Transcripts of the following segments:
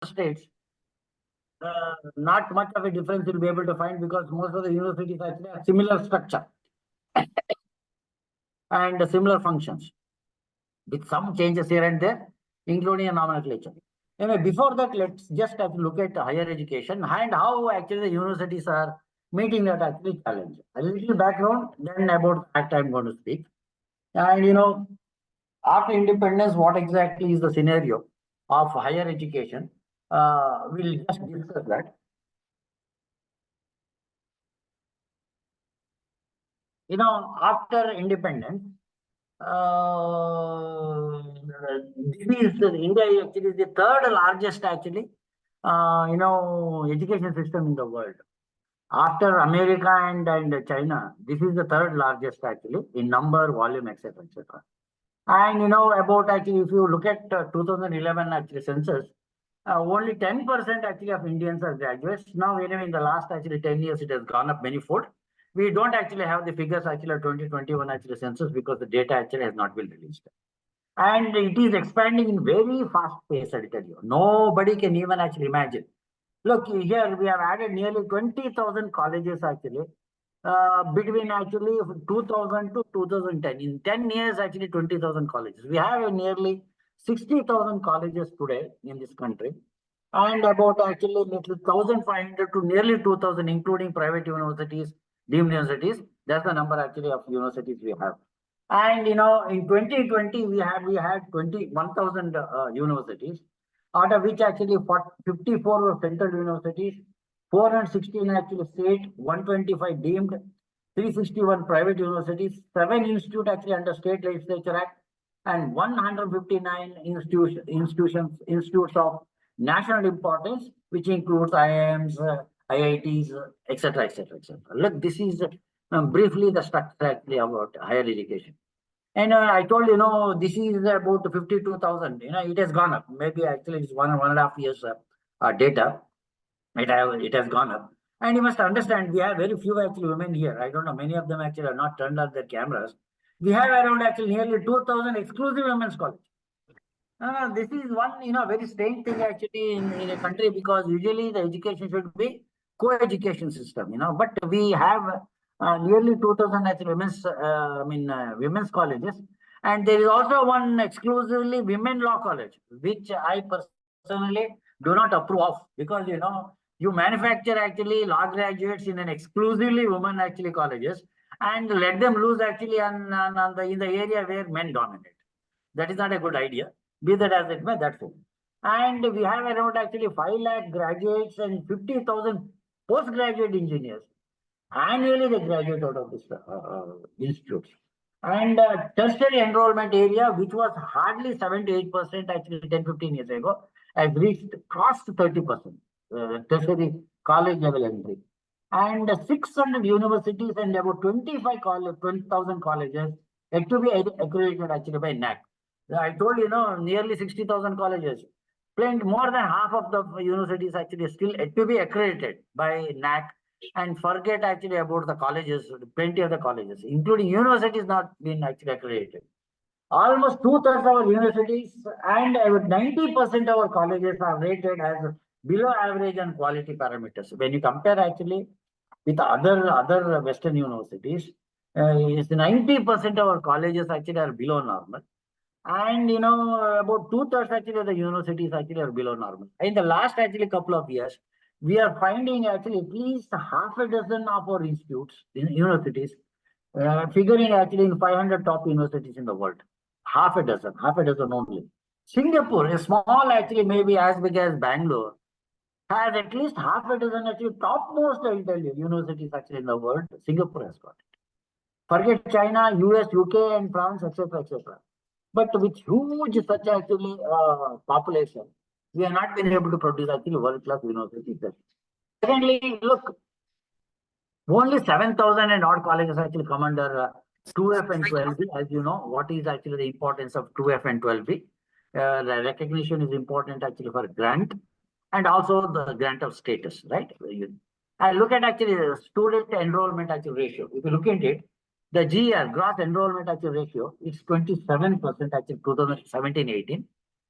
states, not much of a difference you'll be able to find because most of the universities actually have similar structure and similar functions with some changes here and there, including a nomenclature. Anyway, before that, let's just have to look at higher education and how actually the universities are meeting that actually challenge. A little background, then about that I'm going to speak. And after independence, what exactly is the scenario of higher education? We'll just discuss that. After independence, this is India actually is the third largest actually, education system in the world. After America and China, this is the third largest actually in number, volume, etc., etc. And about actually, if you look at 2011 actually census, only 10% actually of Indians are graduates. Now, anyway, in the last actually 10 years, it has gone up manifold. We don't actually have the figures actually of 2021 actually census because the data actually has not been released. And it is expanding in very fast pace, I tell you. Nobody can even actually imagine. Look, here we have added nearly 20,000 colleges actually between actually 2000 to 2010. In 10 years, actually 20,000 colleges. We have nearly 60,000 colleges today in this country, and about actually 1,500 to nearly 2,000, including private universities, deemed universities. That's the number actually of universities we have. And in 2020, we had 21,000 universities, out of which actually 54 were central universities, 416 actually state, 125 deemed, 361 private universities, 7 institutes actually under State Legislature Act, and 159 institutes of national importance, which includes IIMs, IITs, etc., etc., etc. Look, this is briefly the structure actually about higher education. And I told this is about 52,000. It has gone up. Maybe actually it's 1.5 years data. It has gone up. And you must understand, we have very few actually women here. I don't know, many of them actually are not turned on their cameras. We have around actually nearly 2,000 exclusive women's college. This is one, very strange thing actually in a country because usually the education should be co-education system, but we have nearly 2,000 actually women's colleges. And there is also one exclusively women law college, which I personally do not approve of because, you manufacture actually law graduates in an exclusively women actually colleges and let them lose actually in the area where men dominate. That is not a good idea. Be that as it may, that's it. And we have around actually 5 lakh graduates and 50,000 postgraduate engineers. Annually, they graduate out of this institutes. And tertiary enrollment area, which was hardly 78% actually 10-15 years ago, has crossed 30%. Tertiary college level entry. And 600 universities and about 20,000 colleges had to be accredited actually by NAC. I told nearly 60,000 colleges. More than half of the universities actually still yet to be accredited by NAC, and forget actually about the colleges, plenty of the colleges, including universities not being actually accredited. Almost 2/3 of our universities and about 90% of our colleges are rated as below average on quality parameters. When you compare actually with other Western universities, it's 90% of our colleges actually are below normal. And about 2/3 actually of the universities actually are below normal. In the last actually couple of years, we are finding actually at least half a dozen of our universities, figuring actually in 500 top universities in the world. Half a dozen only. Singapore, a small actually maybe as big as Bangalore, has at least half a dozen actually topmost, I'll tell you, universities actually in the world. Singapore has got it. Forget China, US, UK, and France, etc., etc. But with huge such actually population, we have not been able to produce actually world-class universities. Secondly, look, only 7,000 and odd colleges actually come under 2F and 12B. As you know, what is actually the importance of 2F and 12B? The recognition is important actually for grant and also the grant of status, right? I look at actually the student enrollment actually ratio. If you look at it, the GR, gross enrollment actually ratio, is 27% actually 2017-18.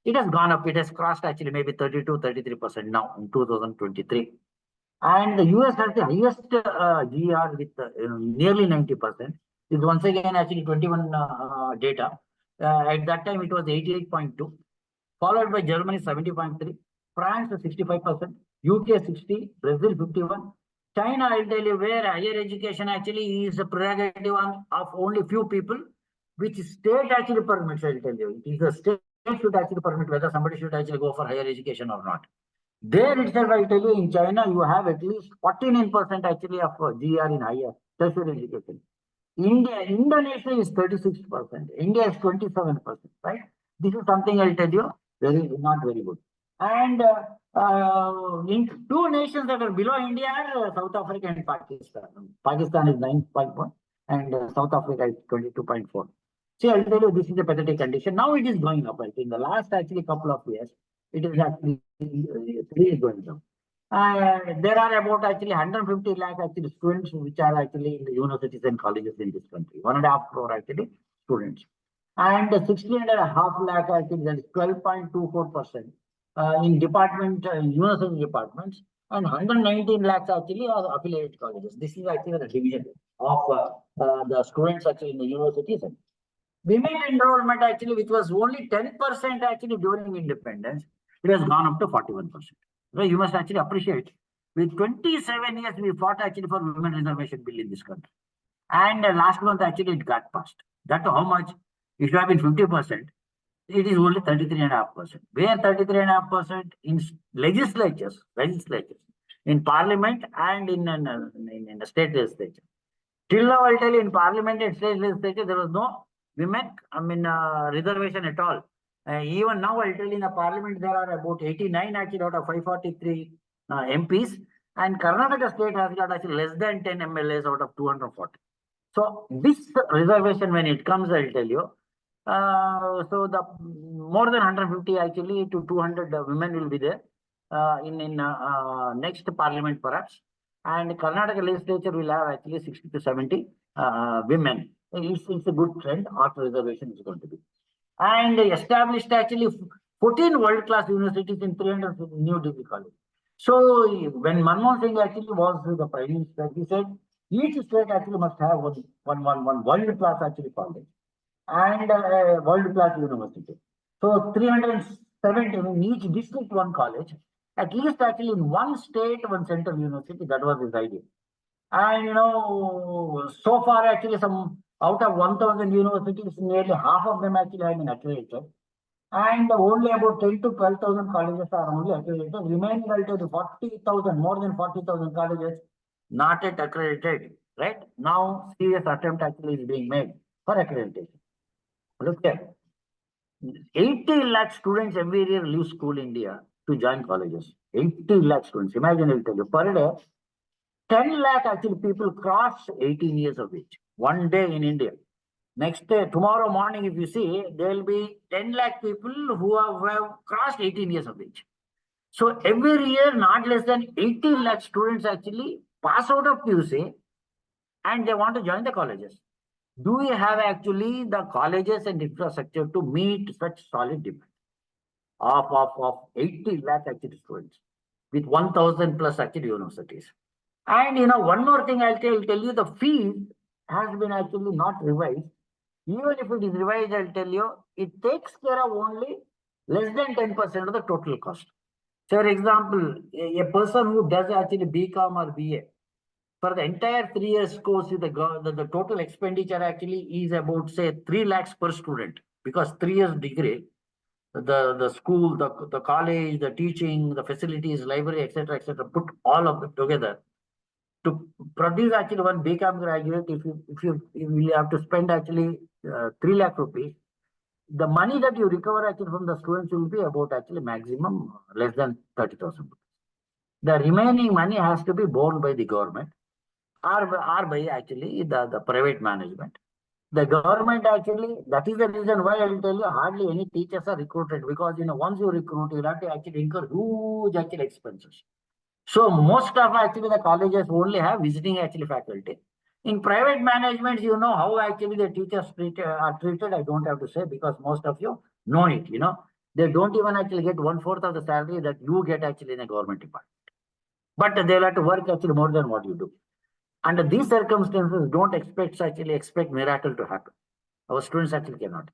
It has gone up. It has crossed actually maybe 32, 33% now in 2023. And the US has the highest GR with nearly 90%. Is once again actually 21 data. At that time, it was 88.2, followed by Germany 70.3, France 65%, UK 60, Brazil 51. China, I'll tell you, where higher education actually is a prerogative of only few people, which state actually permits, I'll tell you. It is the state should actually permit whether somebody should actually go for higher education or not. There itself, I'll tell you, in China, you have at least 49% actually of GR in higher tertiary education. Indonesia is 36%. India is 27%, right? This is something I'll tell you, not very good. And in two nations that are below India are South Africa and Pakistan. Pakistan is 9.1 and South Africa is 22.4. See, I'll tell you, this is a pathetic condition. Now it is going up. I think the last actually couple of years, it is actually going down. There are about actually 150 lakh actually students which are actually in the universities and colleges in this country. 1.5 crore actually students. And 16.5 lakh actually, that is 12.24% in university departments, and 119 lakhs actually are affiliated colleges. This is actually the division of the students actually in the universities. Women enrollment actually, which was only 10% actually during independence, it has gone up to 41%. So you must actually appreciate, with 27 years, we fought actually for women reservation bill in this country. And last month actually it got passed. That how much? It should have been 50%. It is only 33.5%. Where 33.5% in legislatures, in parliament and in the state legislature. Till now, I'll tell you, in parliament and state legislature, there was no women, reservation at all. Even now, I'll tell you, in the parliament, there are about 89 actually out of 543 MPs, and Karnataka state has got actually less than 10 MLAs out of 240. So this reservation, when it comes, I'll tell you, so the more than 150 actually to 200 women will be there in next parliament perhaps, and Karnataka legislature will have actually 60 to 70 women. It's a good trend. After reservation is going to be, and established actually 14 world-class universities in 300 new degree colleges. So when Manmohan Singh actually was the prime minister, he said each state actually must have one world-class actually college and world-class university. So 370 in each district, one college, at least actually in one state, one central university. That was his idea. And so far actually some out of 1,000 universities, nearly half of them actually have been accredited. And only about 10 to 12,000 colleges are only accredited. Remaining 40,000, more than 40,000 colleges not yet accredited. Right now, serious attempt actually is being made for accreditation. Look here, 80 lakh students every year leave school in India to join colleges. 80 lakh students. Imagine, I'll tell you, per day, 10 lakh actually people cross 18 years of age. One day in India. Next day, tomorrow morning, if you see, there will be 10 lakh people who have crossed 18 years of age. So every year, not less than 18 lakh students actually pass out of PUC and they want to join the colleges. Do we have actually the colleges and infrastructure to meet such solid demand of 80 lakh actually students with 1,000 plus actually universities? And one more thing I'll tell you, the fee has been actually not revised. Even if it is revised, I'll tell you, it takes care of only less than 10% of the total cost. So, for example, a person who does actually BCom or BA, for the entire 3 years course, the total expenditure actually is about, say, 3 lakhs per student, because 3 years degree, the school, the college, the teaching, the facilities, library, etc., put all of them together. To produce actually one BCom graduate, if you will have to spend actually 3 lakh rupees, the money that you recover actually from the students will be about actually maximum less than 30,000 rupees. The remaining money has to be borne by the government or by actually the private management. The government actually, that is the reason why I will tell you, hardly any teachers are recruited, because once you recruit, you have to actually incur huge actual expenses. So most of actually the colleges only have visiting actually faculty. In private management, how actually the teachers are treated, I don't have to say, because most of you know it. They don't even actually get 1/4 of the salary that you get actually in a government department. But they'll have to work actually more than what you do. Under these circumstances, don't expect miracle to happen. Our students actually cannot.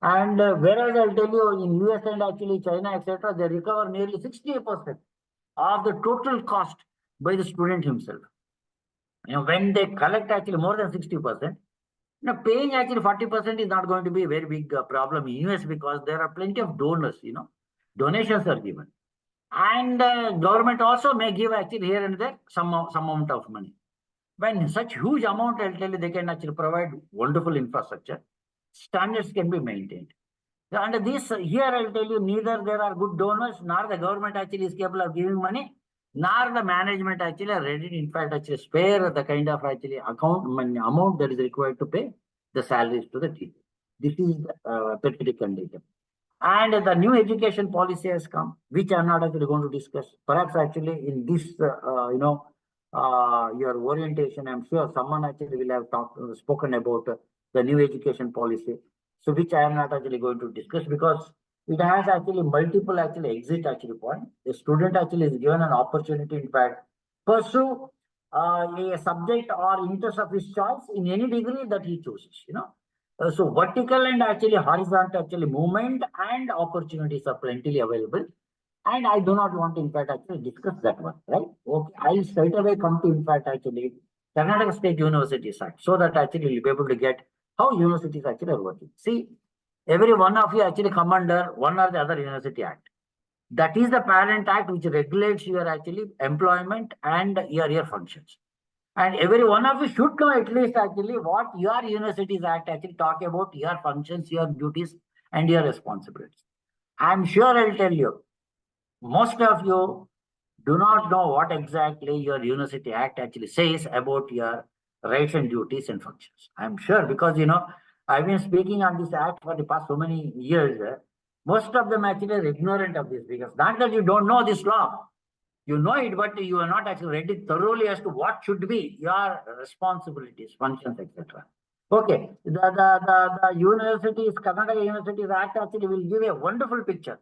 And whereas I'll tell you, in US and actually China, etc., they recover nearly 60% of the total cost by the student himself. When they collect actually more than 60%, paying actually 40% is not going to be a very big problem in US because there are plenty of donors, donations are given. And government also may give actually here and there some amount of money. When such huge amount, I'll tell you, they can actually provide wonderful infrastructure. Standards can be maintained. Under this, here I'll tell you, neither there are good donors, nor the government actually is capable of giving money, nor the management actually are ready to, in fact, actually spare the kind of actually amount that is required to pay the salaries to the teachers. This is the pathetic condition. And the new education policy has come, which I'm not actually going to discuss. Perhaps actually in this, your orientation, I'm sure someone actually will have spoken about the new education policy. So which I am not actually going to discuss because it has actually multiple exit point. The student actually is given an opportunity, in fact, pursue a subject or interest of his choice in any degree that he chooses, so vertical and actually horizontal movement and opportunities are plenty available. And I do not want to, in fact, actually discuss that one, right? Okay, I straight away come to, in fact, actually Karnataka State Universities Act, so that actually you'll be able to get how universities actually are working. See, every one of you actually come under one or the other University Act. That is the parent act which regulates your actually employment and your functions. And every one of you should know at least actually what your Universities Act actually talk about, your functions, your duties, and your responsibilities. I'm sure I'll tell you, most of you do not know what exactly your University Act actually says about your rights and duties and functions. I'm sure because, I've been speaking on this act for the past so many years. Most of them actually are ignorant of this because not that you don't know this law. You know it, but you are not actually read it thoroughly as to what should be your responsibilities, functions, etc. Okay, the universities, Karnataka Universities Act actually will give a wonderful picture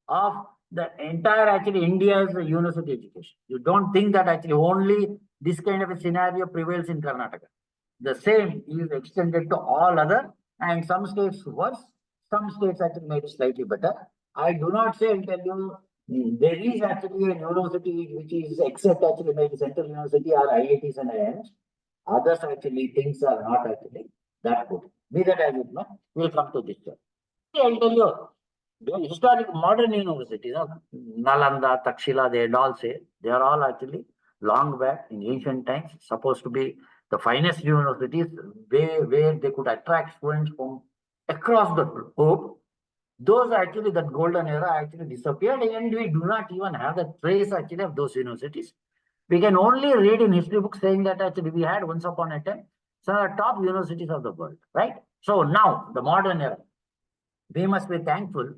of the entire actually India's university education. You don't think that actually only this kind of a scenario prevails in Karnataka. The same is extended to all other, and some states worse, some states actually made it slightly better. I do not say and tell you there is actually a university which is except actually maybe Central University or IITs and IIMs. Others actually things are not actually that good. Be that as it may, we'll come to this. I'll tell you, the historic modern universities, Nalanda, Takshila, they all say they are all actually long back in ancient times supposed to be the finest universities where they could attract students from across the globe. Those actually, that golden era actually disappeared, and we do not even have the trace actually of those universities. We can only read in history books saying that actually we had once upon a time some of the top universities of the world, right? So now the modern era, we must be thankful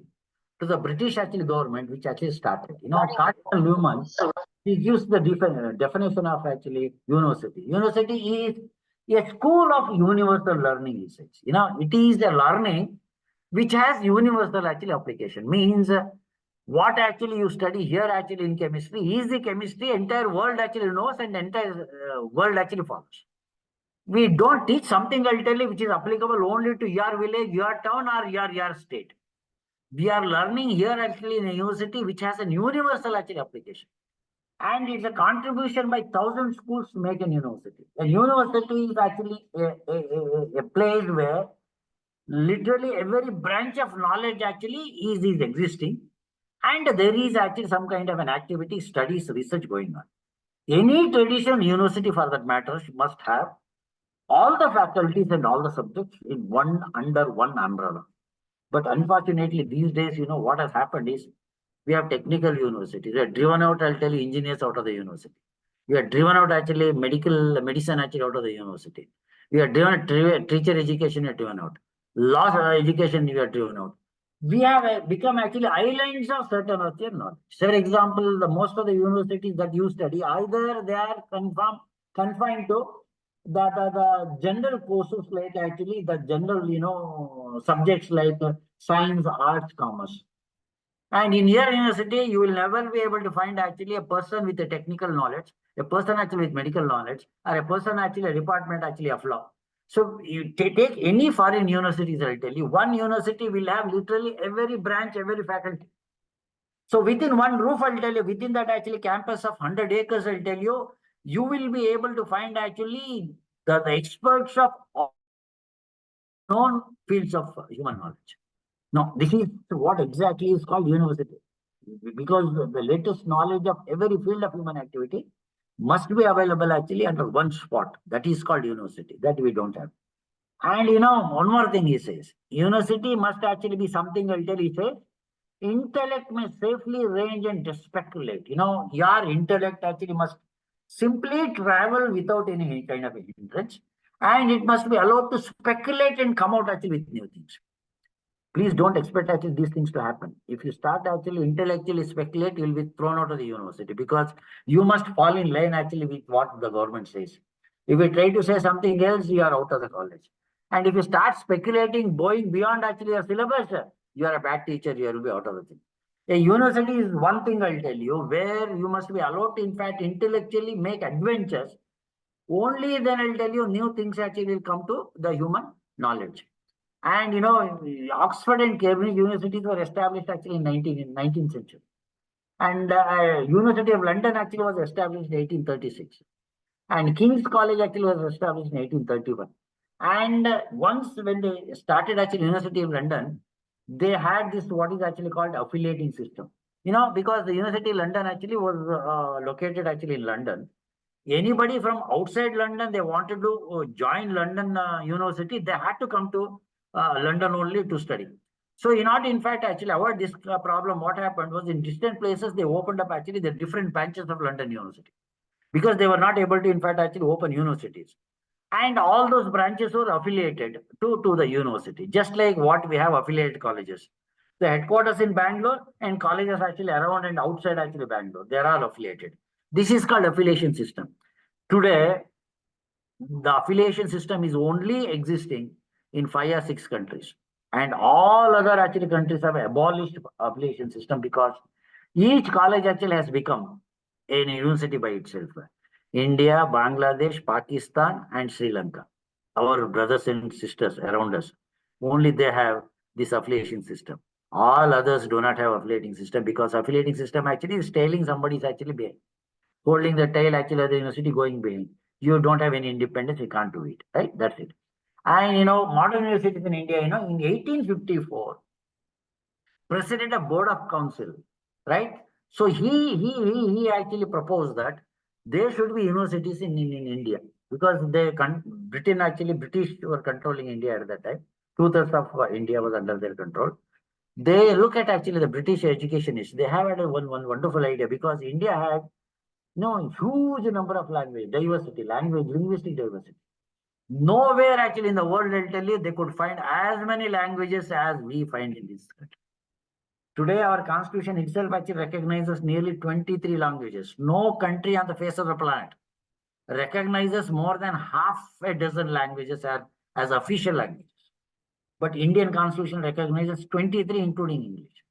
to the British actually government which actually started. Cardinal Newman, he gives the definition of actually university. University is a school of universal learning, he says. It is a learning which has universal actually application. Means what actually you study here actually in chemistry is the chemistry entire world actually knows and entire world actually follows. We don't teach something, I'll tell you, which is applicable only to your village, your town, or your state. We are learning here actually in a university which has a universal actually application. And it's a contribution by 1,000 schools to make a university. A university is actually a place where literally every branch of knowledge actually is existing. And there is actually some kind of an activity, studies, research going on. Any traditional university for that matter must have all the faculties and all the subjects in under one umbrella. But unfortunately, these days, what has happened is we have technical universities. We have driven out, I'll tell you, engineers out of the university. We have driven out actually medicine actually out of the university. We have driven teacher education, we have driven out. Law education, we have driven out. We have become actually islands of certain knowledge. For example, the most of the universities that you study, either they are confined to the general courses like actually the general, subjects like science, arts, commerce. And in your university, you will never be able to find actually a person with a technical knowledge, a person actually with medical knowledge, or a person actually a department actually of law. So you take any foreign universities, I'll tell you, one university will have literally every branch, every faculty. So within one roof, I'll tell you, within that actually campus of 100 acres, I'll tell you, you will be able to find actually the experts of all known fields of human knowledge. No, this is what exactly is called university. Because the latest knowledge of every field of human activity must be available actually under one spot. That is called university. That we don't have. And one more thing he says, university must actually be something I'll tell you, he says, intellect may safely range and speculate. Your intellect actually must simply travel without any kind of hindrance. And it must be allowed to speculate and come out actually with new things. Please don't expect actually these things to happen. If you start actually intellectually speculate, you'll be thrown out of the university because you must fall in line actually with what the government says. If you try to say something else, you are out of the college. And if you start speculating, going beyond actually your syllabus, you are a bad teacher, you will be out of the thing. A university is one thing I'll tell you, where you must be allowed to, in fact, intellectually make adventures. Only then I'll tell you new things actually will come to the human knowledge. And Oxford and Cambridge universities were established actually in 19th century. And University of London actually was established in 1836. And King's College actually was established in 1831. And once when they started actually University of London, they had this what is actually called affiliating system. Because the University of London actually was located actually in London. Anybody from outside London, they wanted to join London University, they had to come to London only to study. So in order, in fact, actually avoid this problem, what happened was in distant places, they opened up actually the different branches of London University because they were not able to, in fact, actually open universities. And all those branches were affiliated to the university, just like what we have affiliated colleges. The headquarters in Bangalore and colleges actually around and outside actually Bangalore, they're all affiliated. This is called affiliation system. Today, the affiliation system is only existing in 5 or 6 countries. And all other actually countries have abolished affiliation system because each college actually has become a university by itself. India, Bangladesh, Pakistan, and Sri Lanka, our brothers and sisters around us, only they have this affiliation system. All others do not have affiliating system because affiliating system actually is tailing somebody is actually behind. Holding the tail actually at the university going behind. You don't have any independence, you can't do it, right? That's it. And modern universities in India, in 1854, President of Board of Council, right? So he actually proposed that there should be universities in India because British were controlling India at that time. 2/3 of India was under their control. They look at actually the British educationists. They have had one wonderful idea because India had huge number of language diversity, linguistic diversity. Nowhere actually in the world, I'll tell you, they could find as many languages as we find in this country. Today, our constitution itself actually recognizes nearly 23 languages. No country on the face of the planet recognizes more than half a dozen languages as official languages. But Indian constitution recognizes 23, including English.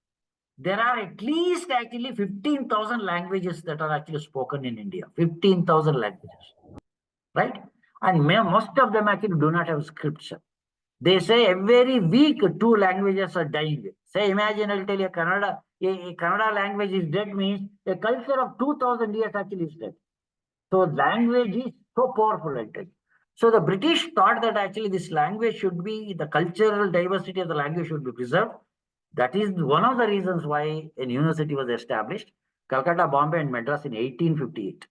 There are at least actually 15,000 languages that are actually spoken in India. 15,000 languages, right? And most of them actually do not have scripture. They say every week 2 languages are dying. Say, imagine, I'll tell you, Kannada, a Kannada language is dead means a culture of 2,000 years actually is dead. So language is so powerful, I'll tell you. So the British thought that actually this language should be, the cultural diversity of the language should be preserved. That is one of the reasons why a university was established, Calcutta, Bombay, and Madras in 1858,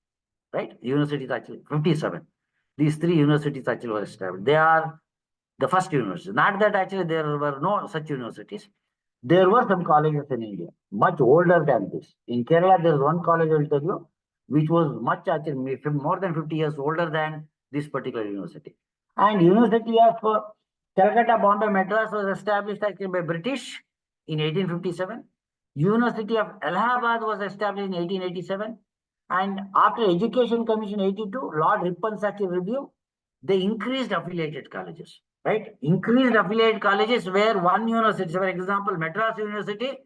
right? Universities actually, 57. These 3 universities actually were established. They are the first universities. Not that actually there were no such universities. There were some colleges in India, much older than this. In Kerala, there is one college, I will tell you, which was much actually more than 50 years older than this particular university. And University of Calcutta, Bombay, Madras was established actually by British in 1857. University of Allahabad was established in 1887. And after Education Commission 82, Lord Ripon's actually review, they increased affiliated colleges, right? Increased affiliated colleges where one university, for example, Madras University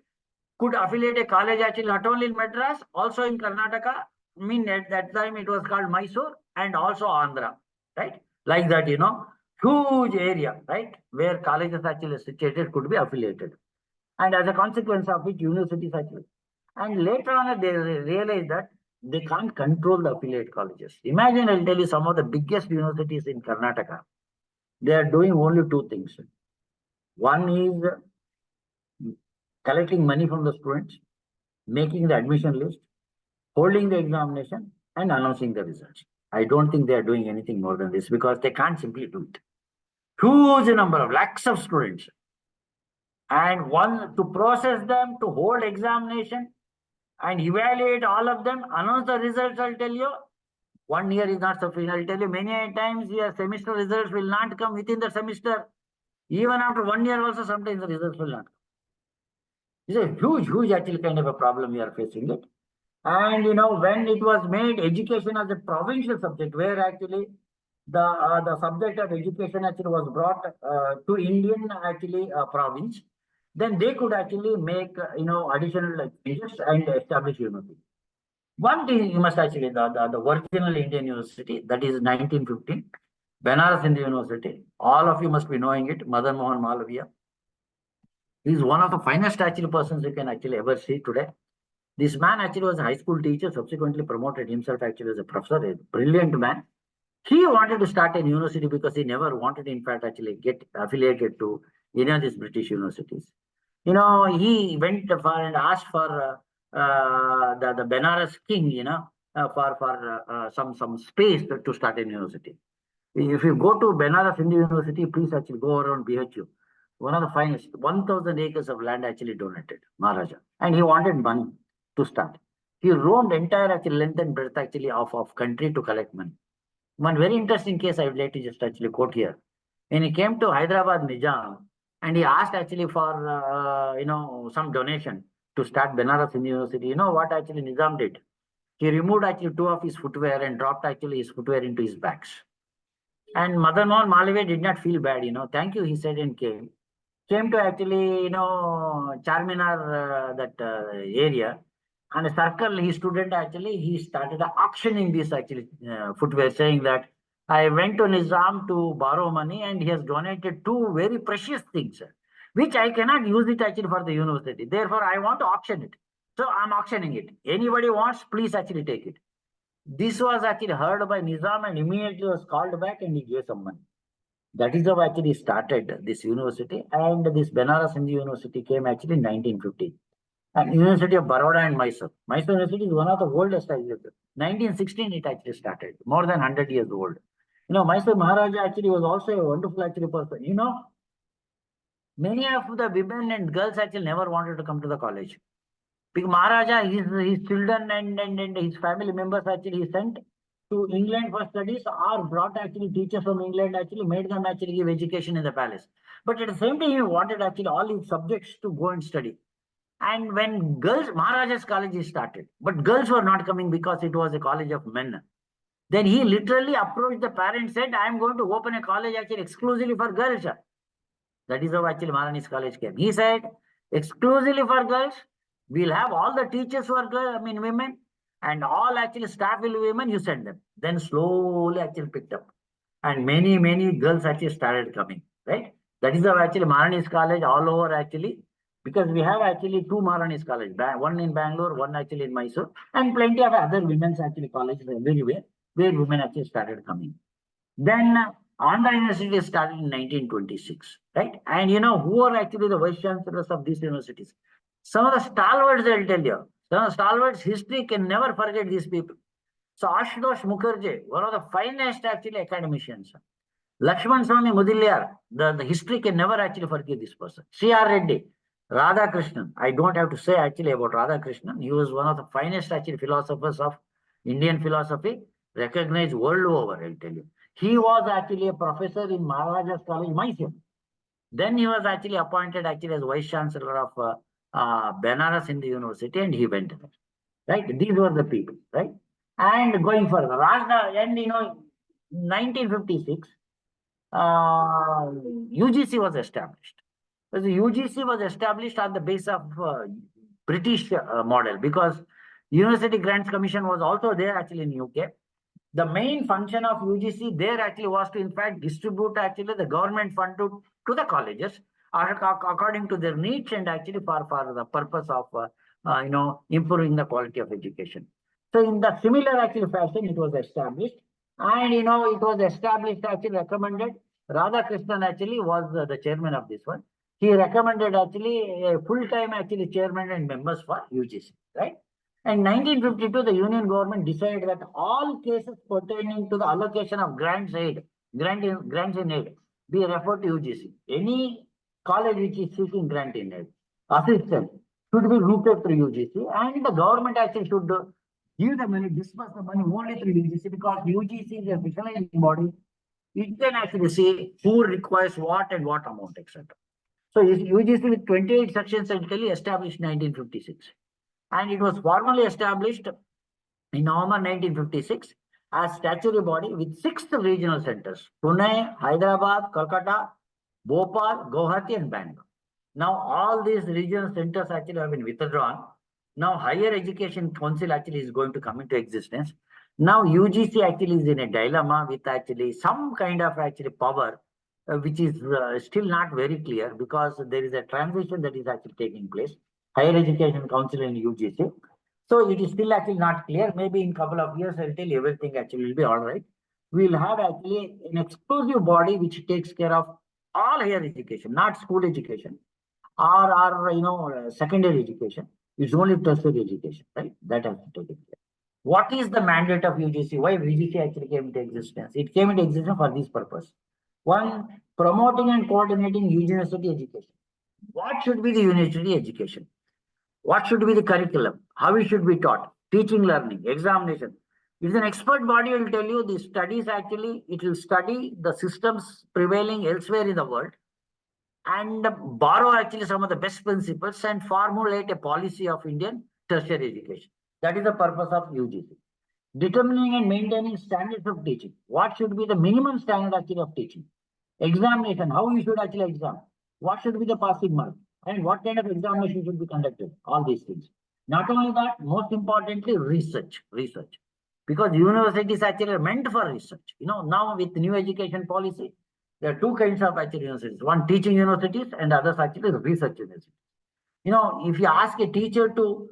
could affiliate a college actually not only in Madras, also in Karnataka. I mean, at that time it was called Mysore and also Andhra, right? Like that, huge area, right? Where colleges actually situated could be affiliated. And as a consequence of it, universities actually. And later on, they realized that they can't control the affiliate colleges. Imagine, I'll tell you some of the biggest universities in Karnataka. They are doing only two things. One is collecting money from the students, making the admission list, holding the examination, and announcing the results. I don't think they are doing anything more than this because they can't simply do it. Huge number of lakhs of students. And one to process them, to hold examination and evaluate all of them, announce the results, I'll tell you. 1 year is not sufficient. I'll tell you many times your semester results will not come within the semester. Even after 1 year also, sometimes the results will not come. It's a huge actually kind of a problem we are facing it. And when it was made education as a provincial subject, where actually the subject of education actually was brought to Indian actually province, then they could actually make additional changes and establish university. One thing you must actually the original Indian university, that is 1915, Banaras Hindu University. All of you must be knowing it. Madan Mohan Malviya. He is one of the finest actually persons you can actually ever see today. This man actually was a high school teacher, subsequently promoted himself actually as a professor, a brilliant man. He wanted to start a university because he never wanted, in fact, actually get affiliated to any of these British universities. He went for and asked for the Benares king, for some space to start a university. If you go to Benares Hindu University, please actually go around BHU. One of the finest, 1,000 acres of land actually donated, Maharaja. And he wanted money to start. He roamed entire actually length and breadth actually of country to collect money. One very interesting case I would like to just actually quote here. When he came to Hyderabad Nizam and he asked actually for some donation to start Benares University, you know what actually Nizam did? He removed actually 2 of his footwear and dropped actually his footwear into his bags. And Madan Mohan Malviya did not feel bad, Thank you, he said, and came. Came to actually, Charminar, that area. And a circle, he student actually, he started auctioning this actually footwear, saying that I went to Nizam to borrow money and he has donated 2 very precious things, which I cannot use it actually for the university. Therefore, I want to auction it. So I'm auctioning it. Anybody wants, please actually take it. This was actually heard by Nizam and immediately was called back and he gave some money. That is how actually started this university, and this Benares Hindu University came actually in 1950. And University of Baroda and Mysore. Mysore University is one of the oldest. 1916 it actually started, more than 100 years old. Mysore Maharaja actually was also a wonderful actually person. Many of the women and girls actually never wanted to come to the college. Because Maharaja, his children and his family members actually he sent to England for studies or brought actually teachers from England, actually made them actually give education in the palace. But at the same time, he wanted actually all his subjects to go and study. And when Maharaja's college is started, but girls were not coming because it was a college of men. Then he literally approached the parents, said, I am going to open a college actually exclusively for girls. That is how actually Maharani's college came. He said, exclusively for girls, we'll have all the teachers who are women, and all actually staff will be women, you send them. Then slowly actually picked up. And many girls actually started coming, right? That is how actually Maharani's college all over actually, because we have actually 2 Maharani's college, one in Bangalore, one actually in Mysore, and plenty of other women's actually colleges everywhere, where women actually started coming. Then Andhra University started in 1926, right? And who are actually the vice chancellors of these universities? Some of the stalwarts, I'll tell you. Some of the stalwarts, history can never forget these people. So Ashutosh Mukherjee, one of the finest actually academicians. Lakshman Swami Mudaliar, the history can never actually forget this person. C.R. Reddy, Radhakrishnan. I don't have to say actually about Radhakrishnan. He was one of the finest actually philosophers of Indian philosophy, recognized world over, I'll tell you. He was actually a professor in Maharaja's College, Mysore. Then he was actually appointed actually as vice chancellor of Benares Hindu University, and he went there. Right? These were the people, right? And going further, 1956, UGC was established. The UGC was established on the basis of British model, because University Grants Commission was also there actually in UK. The main function of UGC there actually was to in fact distribute actually the government fund to the colleges according to their needs and actually for the purpose of improving the quality of education. So in the similar actually fashion it was established, and it was established actually recommended. Radhakrishnan actually was the chairman of this one. He recommended actually a full-time actually chairman and members for UGC, right? In 1952, the Union government decided that all cases pertaining to the allocation of grants in aid, be referred to UGC. Any college which is seeking grant in aid, assistance, should be routed through UGC, and the government actually should give the money, disperse the money only through UGC, because UGC is a specialized body. It can actually say who requires what and what amount, etc. So UGC with 28 sections actually established in 1956. And it was formally established in November 1956 as statutory body with 6 regional centers: Pune, Hyderabad, Kolkata, Bhopal, Guwahati, and Bangalore. Now all these regional centers actually have been withdrawn. Now Higher Education Council actually is going to come into existence. Now UGC actually is in a dilemma with actually some kind of actually power, which is still not very clear, because there is a transition that is actually taking place. Higher Education Council and UGC. So it is still actually not clear. Maybe in a couple of years until everything actually will be all right. We will have actually an exclusive body which takes care of all higher education, not school education or secondary education. It's only tertiary education, right? That has to take it care. What is the mandate of UGC? Why UGC actually came into existence? It came into existence for this purpose. One, promoting and coordinating university education. What should be the university education? What should be the curriculum? How it should be taught? Teaching, learning, examination. It's an expert body will tell you the studies actually, it will study the systems prevailing elsewhere in the world and borrow actually some of the best principles and formulate a policy of Indian tertiary education. That is the purpose of UGC. Determining and maintaining standards of teaching. What should be the minimum standard actually of teaching? Examination, how you should actually examine. What should be the passing mark? And what kind of examination should be conducted? All these things. Not only that, most importantly, research. Because universities actually are meant for research. Now with new education policy, there are two kinds of actually universities. One, teaching universities, and others actually research universities. If you ask a teacher to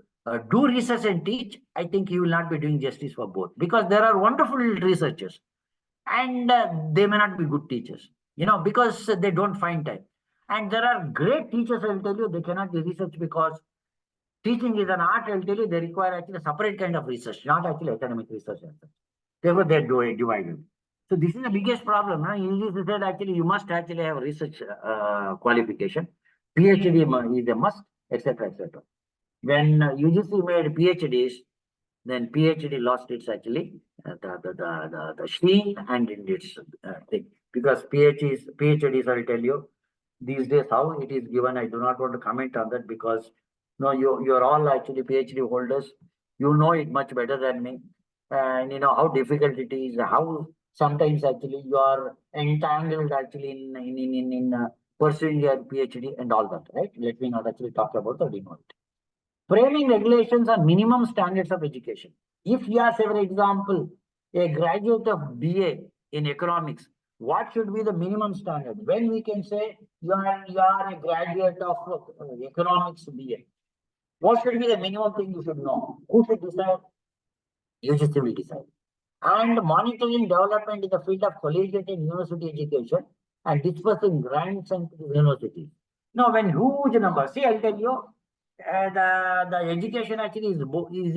do research and teach, I think he will not be doing justice for both, because there are wonderful researchers and they may not be good teachers, because they don't find time. And there are great teachers, I'll tell you, they cannot be research, because teaching is an art, I'll tell you, they require actually a separate kind of research, not actually academic research. Therefore, they do it divided. So this is the biggest problem. UGC said actually you must actually have research qualification. PhD is a must, etc., etc. When UGC made PhDs, then PhD lost its actually the sheen and in its thing, because PhDs, I'll tell you, these days how it is given. I do not want to comment on that, because you're all actually PhD holders. You know it much better than me, and how difficult it is. How sometimes actually you are entangled actually in pursuing your PhD and all that, right? Let me not actually talk about the denote. Framing regulations are minimum standards of education. If you are, say, for example, a graduate of BA in economics, what should be the minimum standard? When we can say you are a graduate of economics BA, what should be the minimum thing you should know? Who should decide? UGC will decide. And monitoring development in the field of collegiate and university education and dispersing grants and universities. Now, when huge numbers, see, I'll tell you, the education actually is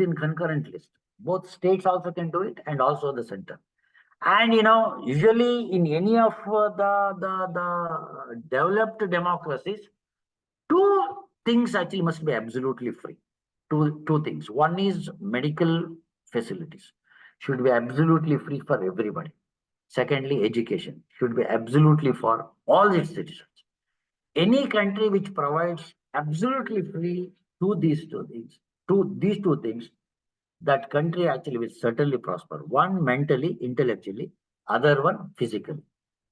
in concurrent list. Both states also can do it, and also the center. And usually in any of the developed democracies, two things actually must be absolutely free. Two things. One is medical facilities should be absolutely free for everybody. Secondly, education should be absolutely for all its citizens. Any country which provides absolutely free to these two things, that country actually will certainly prosper. One mentally, intellectually, other one physically.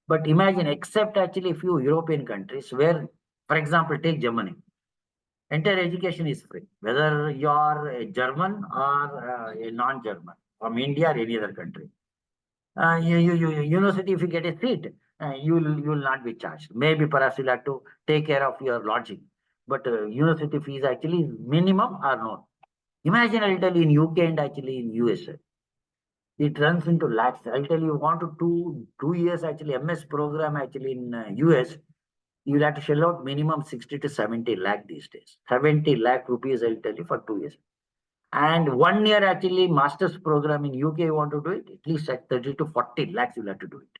But imagine, except actually a few European countries where, for example, take Germany. Entire education is free, whether you are a German or a non-German from India or any other country. University, if you get a seat, you will not be charged. Maybe perhaps you'll have to take care of your lodging, but university fees actually is minimum or no. Imagine, I'll tell you, in UK and actually in USA, it runs into lakhs. I'll tell you, want to 2 years actually MS program actually in US, you'll have to shell out minimum 60 to 70 lakh these days. 70 lakh rupees, I'll tell you, for 2 years. And 1 year actually master's program in UK, you want to do it, at least at 30 to 40 lakhs, you'll have to do it.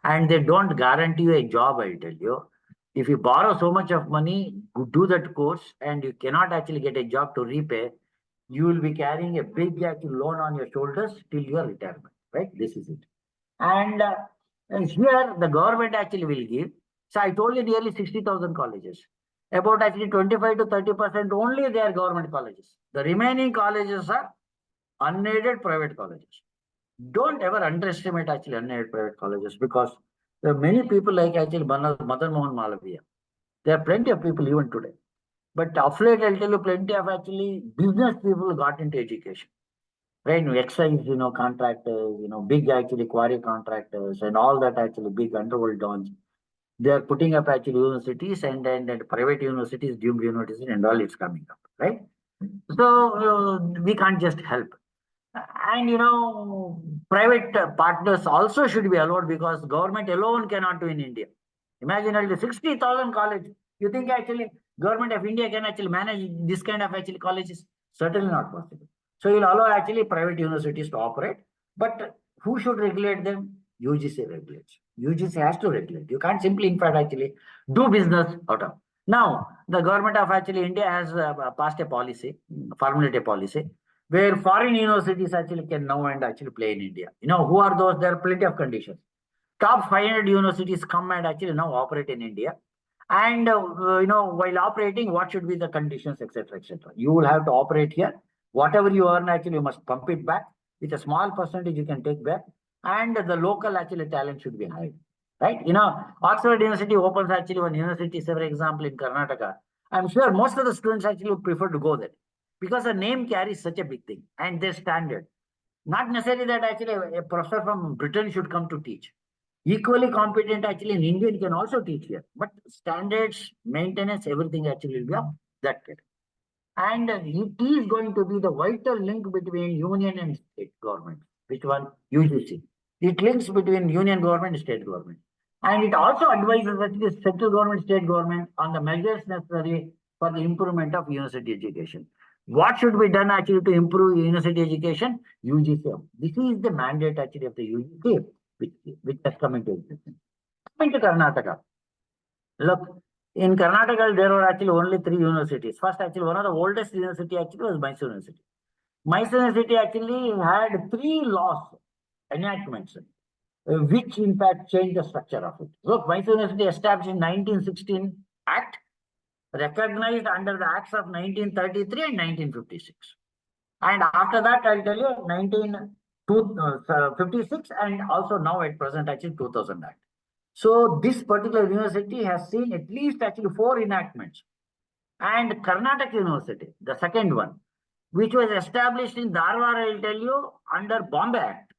And they don't guarantee you a job, I'll tell you. If you borrow so much of money, do that course, and you cannot actually get a job to repay, you will be carrying a big loan on your shoulders till your retirement, right? This is it. And here the government actually will give. So I told you nearly 60,000 colleges. About actually 25 to 30% only they are government colleges. The remaining colleges are unaided private colleges. Don't ever underestimate actually unaided private colleges, because there are many people like actually Madan Mohan Malaviya. There are plenty of people even today. But of late, I'll tell you, plenty of actually business people got into education. Right? Excise, contractors, big actually quarry contractors and all that actually big underworld dons. They are putting up actually universities and private universities, doomed universities and all, it's coming up, right? So we can't just help. And private partners also should be allowed, because government alone cannot do in India. Imagine only 60,000 college. You think actually government of India can actually manage this kind of actually colleges? Certainly not possible. So you'll allow actually private universities to operate, but who should regulate them? UGC regulates. UGC has to regulate. You can't simply, in fact, actually do business out of. Now, the government of actually India has passed a policy, formulated a policy, where foreign universities actually can now and actually play in India. Who are those? There are plenty of conditions. Top 500 universities come and actually now operate in India. And, while operating, what should be the conditions, etc., etc. You will have to operate here. Whatever you earn, actually, you must pump it back. With a small percentage, you can take back. And the local actually talent should be hired. Right? Oxford University opens actually one university, say, for example, in Karnataka. I'm sure most of the students actually would prefer to go there, because the name carries such a big thing and their standard. Not necessarily that actually a professor from Britain should come to teach. Equally competent actually an Indian can also teach here. But standards, maintenance, everything actually will be of that kind. And it is going to be the vital link between union and state government. Which one? UGC. It links between union government and state government. And it also advises actually central government, state government on the measures necessary for the improvement of university education. What should be done actually to improve university education? UGC. This is the mandate actually of the UGC, which has come into existence. Coming to Karnataka. Look, in Karnataka, there were actually only 3 universities. First, actually, one of the oldest university actually was Mysore University. Mysore University actually had 3 laws, enactments, which in fact changed the structure of it. Look, Mysore University established in 1916 Act, recognized under the Acts of 1933 and 1956. And after that, I'll tell you, 1956 and also now at present actually 2000 Act. So this particular university has seen at least actually 4 enactments. And Karnataka University, the second one, which was established in Dharwad, I'll tell you, under Bombay Act.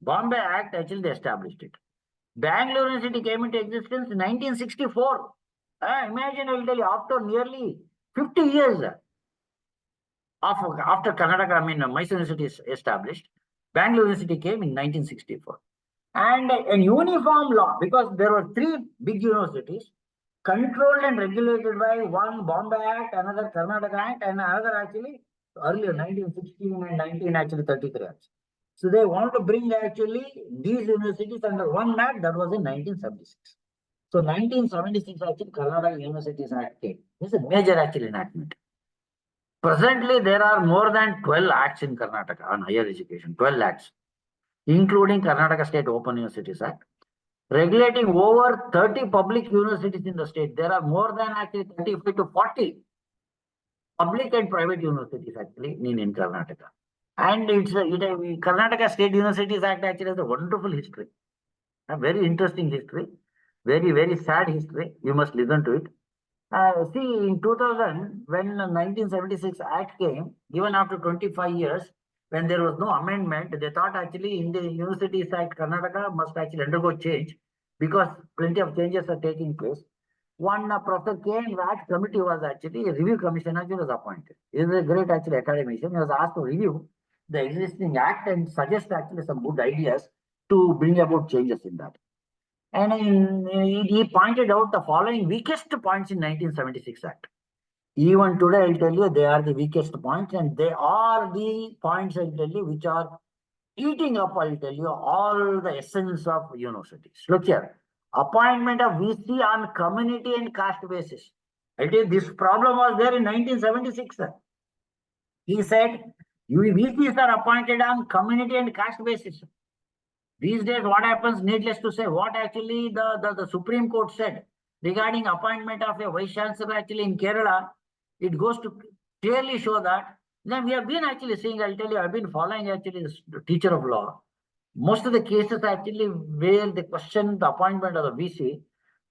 Bombay Act actually they established it. Bangalore University came into existence in 1964. Imagine, I'll tell you, after nearly 50 years after Karnataka, Mysore University is established, Bangalore University came in 1964. And a uniform law, because there were 3 big universities, controlled and regulated by one Bombay Act, another Karnataka Act, and another actually earlier 1916 and 1933 Acts. So they want to bring actually these universities under one act. That was in 1976. So 1976 actually Karnataka Universities Act came. This is a major actually enactment. Presently, there are more than 12 acts in Karnataka on higher education, 12 acts, including Karnataka State Open Universities Act, regulating over 30 public universities in the state. There are more than actually 35 to 40 public and private universities actually in Karnataka. And Karnataka State Universities Act actually has a wonderful history, a very interesting history, very, very sad history. You must listen to it. See, in 2000, when 1976 Act came, even after 25 years, when there was no amendment, they thought actually in the Universities Act, Karnataka must actually undergo change because plenty of changes are taking place. One Professor K. N. Raj committee was actually a review commissioner was appointed. He is a great actually academician. He was asked to review the existing act and suggest actually some good ideas to bring about changes in that. And he pointed out the following weakest points in 1976 Act. Even today, I'll tell you, they are the weakest points, and they are the points, I'll tell you, which are eating up, I'll tell you, all the essence of universities. Look here, appointment of VC on community and caste basis. I tell you, this problem was there in 1976. He said, VCs are appointed on community and caste basis. These days, what happens, needless to say, what actually the Supreme Court said regarding appointment of a Vice Chancellor actually in Kerala, it goes to clearly show that. Then we have been actually seeing, I'll tell you, I've been following actually this teacher of law. Most of the cases actually where they question the appointment of the VC,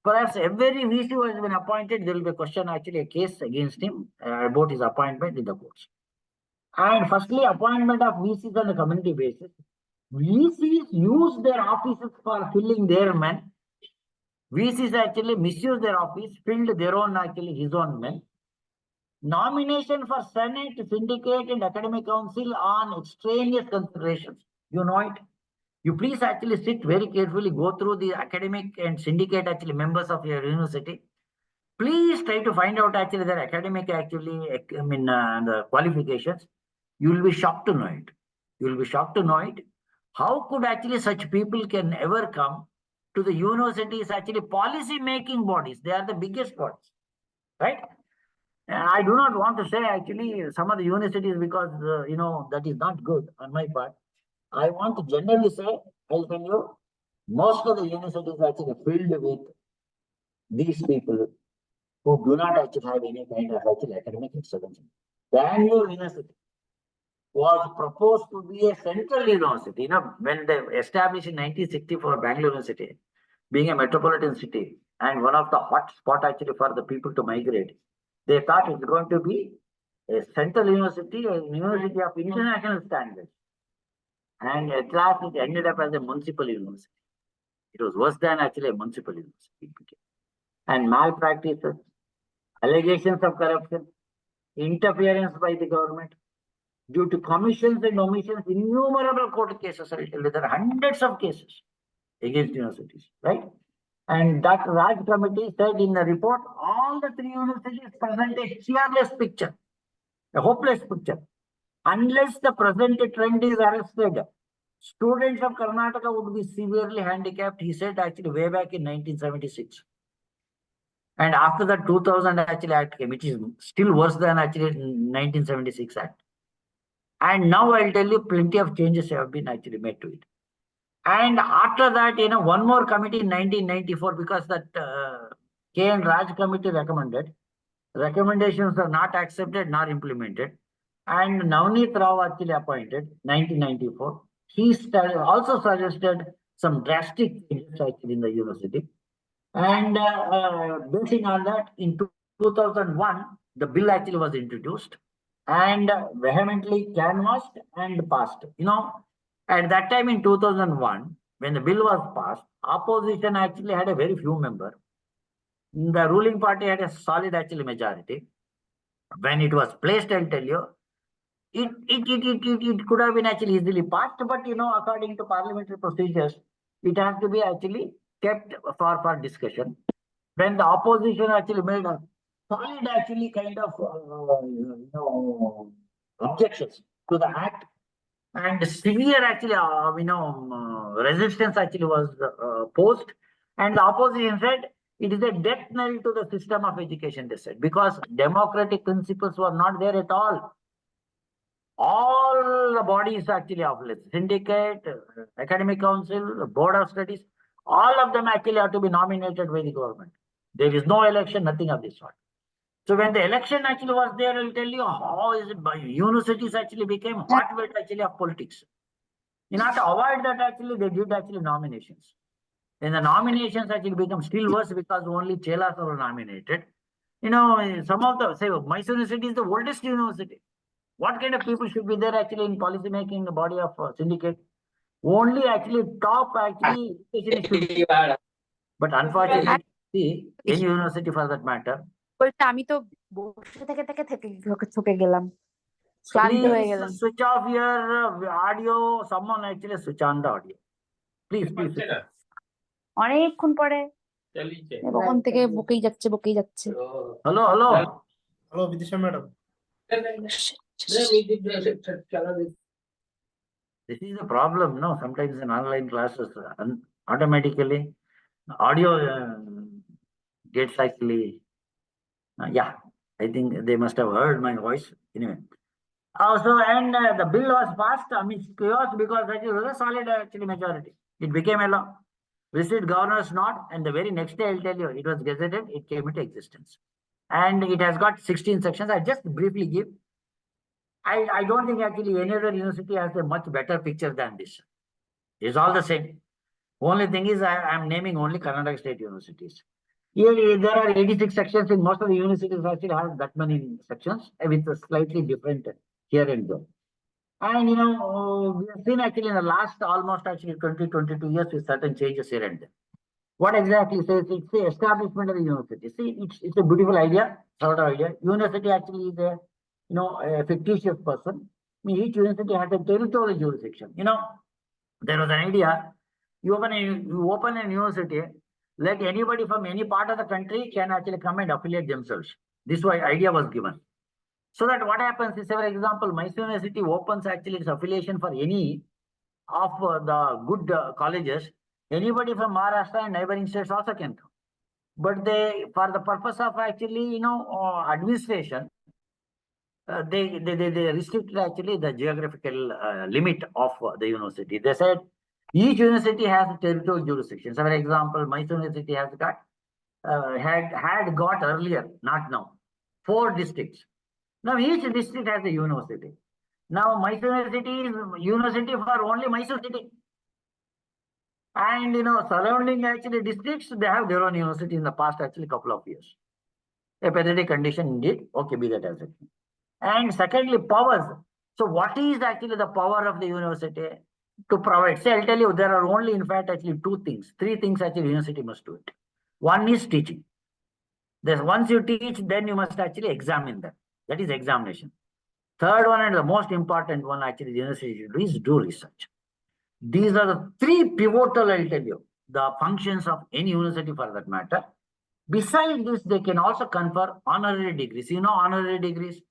perhaps every VC who has been appointed, there will be a question actually a case against him about his appointment in the courts. And firstly, appointment of VCs on a community basis. VCs use their offices for filling their men. VCs actually misuse their office, filled their own actually his own men. Nomination for Senate, Syndicate, and Academic Council on extraneous considerations. You know it. You please actually sit very carefully, go through the academic and syndicate actually members of your university. Please try to find out actually their academic actually, the qualifications. You will be shocked to know it. You will be shocked to know it. How could actually such people can ever come to the universities, actually policy making bodies? They are the biggest bodies, right? And I do not want to say actually some of the universities because, that is not good on my part. I want to generally say, I'll tell you, most of the universities are actually filled with these people who do not actually have any kind of actually academic excellence. Bangalore University was proposed to be a central university. When they established in 1964, Bangalore University, being a metropolitan city and one of the hot spot actually for the people to migrate, they thought it's going to be a central university, a university of international standards. And at last, it ended up as a municipal university. It was worse than actually a municipal university. And malpractices, allegations of corruption, interference by the government, due to commissions and omissions, innumerable court cases. There are hundreds of cases against universities, right? And that Raj committee said in the report, all the three universities present a cheerless picture, a hopeless picture. Unless the present trend is arrested, students of Karnataka would be severely handicapped, he said actually way back in 1976. And after that 2000 actually act came, which is still worse than actually 1976 act. And now I'll tell you plenty of changes have been actually made to it. And after that, one more committee in 1994, because that K. N. Raj committee recommended, recommendations are not accepted nor implemented. And Navneet Rao actually appointed 1994. He also suggested some drastic changes actually in the university. And basing on that, in 2001, the bill actually was introduced and vehemently canvassed and passed. At that time in 2001, when the bill was passed, opposition actually had a very few members. The ruling party had a solid actually majority. When it was placed, I'll tell you, it could have been actually easily passed, but according to parliamentary procedures, it has to be actually kept for discussion. When the opposition actually made a solid actually kind of objections to the act, and severe actually resistance actually was posed, and the opposition said it is a death knell to the system of education, they said, because democratic principles were not there at all. All the bodies actually of syndicate, academic council, board of studies, all of them actually have to be nominated by the government. There is no election, nothing of this sort. So when the election actually was there, I'll tell you how is it by universities actually became hotbed actually of politics. In order to avoid that, actually they did actually nominations. And the nominations actually become still worse because only chelas were nominated. Some of the, say, Mysore University is the oldest university. What kind of people should be there actually in policy making body of syndicate? Only actually top actually education should be. But unfortunately, see, any university for that matter. বলতে আমি তো বসে থেকে থেকে থেকে থকে গেলাম, ক্লান্ত হয়ে Please গেলাম। switch off your audio. Someone actually switch on the audio. Please. অনেকক্ষণ পরে কখন থেকে বকেই যাচ্ছে। Hello. Hello, Vidisha madam. This is the problem, no? Sometimes in online classes, automatically audio gets actually. Yeah, I think they must have heard my voice anyway. Also, and the bill was passed amidst chaos because that was a solid actually majority. It became a law. Received governor's nod, and the very next day, I'll tell you, it was gazetted, it came into existence. And it has got 16 sections. I just briefly give. I don't think actually any other university has a much better picture than this. It's all the same. Only thing is I am naming only Karnataka State universities. Here there are 86 sections in most of the universities actually have that many sections with a slightly different here and there. And we have seen actually in the last almost actually 22 years with certain changes here and there. What exactly says it's the establishment of the university. See, it's a beautiful idea, sort of idea. University actually is a a fictitious person. I mean, each university has a territorial jurisdiction. There was an idea. You open a university, let anybody from any part of the country can actually come and affiliate themselves. This idea was given. So that what happens is, for example, Mysore University opens actually its affiliation for any of the good colleges. Anybody from Maharashtra and neighboring states also can come. But they, for the purpose of actually, administration, they restricted actually the geographical limit of the university. They said each university has a territorial jurisdiction. So, for example, Mysore University has got had got earlier, not now, 4 districts. Now each district has a university. Now Mysore University is university for only Mysore city. And surrounding actually districts, they have their own university in the past actually couple of years. A pathetic condition indeed. Okay, be that as it may. And secondly, powers. So what is actually the power of the university to provide? Say, I'll tell you, there are only in fact actually 3 things actually university must do it. One is teaching. Once you teach, then you must actually examine them. That is examination. Third one, and the most important one actually the university should do is do research. These are the 3 pivotal, I'll tell you, the functions of any university for that matter. Besides this, they can also confer honorary degrees. Honorary degrees.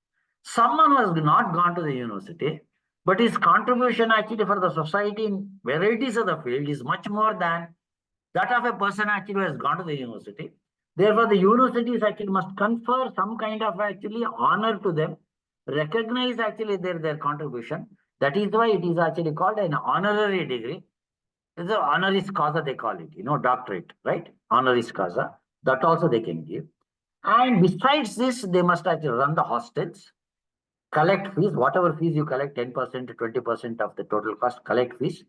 Someone who has not gone to the university, but his contribution actually for the society in varieties of the field is much more than that of a person actually who has gone to the university. Therefore, the universities actually must confer some kind of actually honor to them, recognize actually their contribution. That is why it is actually called an honorary degree. It's an honoris causa, they call it, doctorate, right? Honoris causa. That also they can give. And besides this, they must actually run the hostels, collect fees, whatever fees you collect, 10% to 20% of the total cost, collect fees,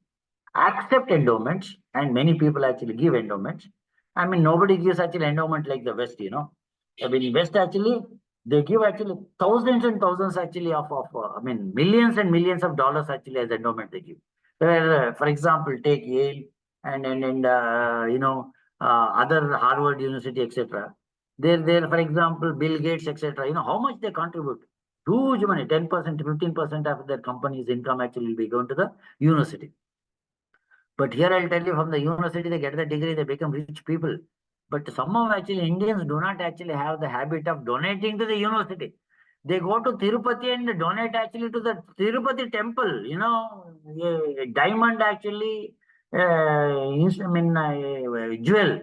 accept endowments, and many people actually give endowments. I mean, nobody gives actually endowment like the West, I mean, West actually, they give actually thousands and thousands actually of millions and millions of dollars actually as endowment they give. For example, take Yale and other Harvard University, etc. They're, for example, Bill Gates, etc. How much they contribute? Huge money, 10% to 15% of their company's income actually will be going to the university. But here I'll tell you, from the university, they get the degree, they become rich people. But somehow actually Indians do not actually have the habit of donating to the university. They go to Tirupati and donate actually to the Tirupati temple, a diamond actually, jewel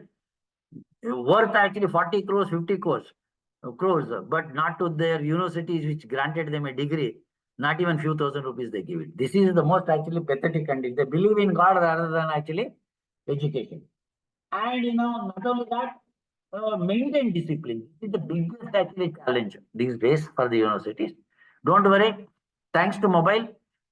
worth actually 40 crores, 50 crores, but not to their universities which granted them a degree. Not even few thousand rupees they give it. This is the most actually pathetic condition. They believe in God rather than actually education. And not only that, maintain discipline. This is the biggest actually challenge these days for the universities. Don't worry, thanks to mobile,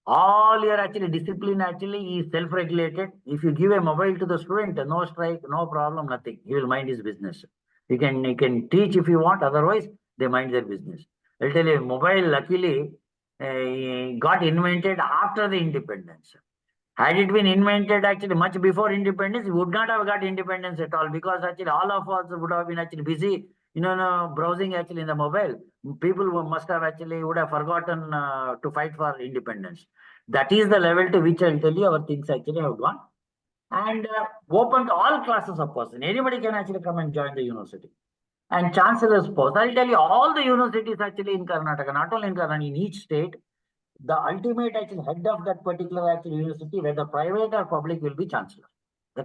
all your actually discipline actually is self-regulated. If you give a mobile to the student, no strike, no problem, nothing. He will mind his business. You can teach if you want, otherwise they mind their business. I'll tell you, mobile luckily got invented after the independence. Had it been invented actually much before independence, we would not have got independence at all, because actually all of us would have been actually busy, browsing actually in the mobile. People who must have actually would have forgotten to fight for independence. That is the level to which I'll tell you our things actually have gone. And open to all classes of person. Anybody can actually come and join the university. And chancellor's post, I'll tell you, all the universities actually in Karnataka, not only in Karnataka, in each state, the ultimate actually head of that particular actually university, whether private or public, will be chancellor, the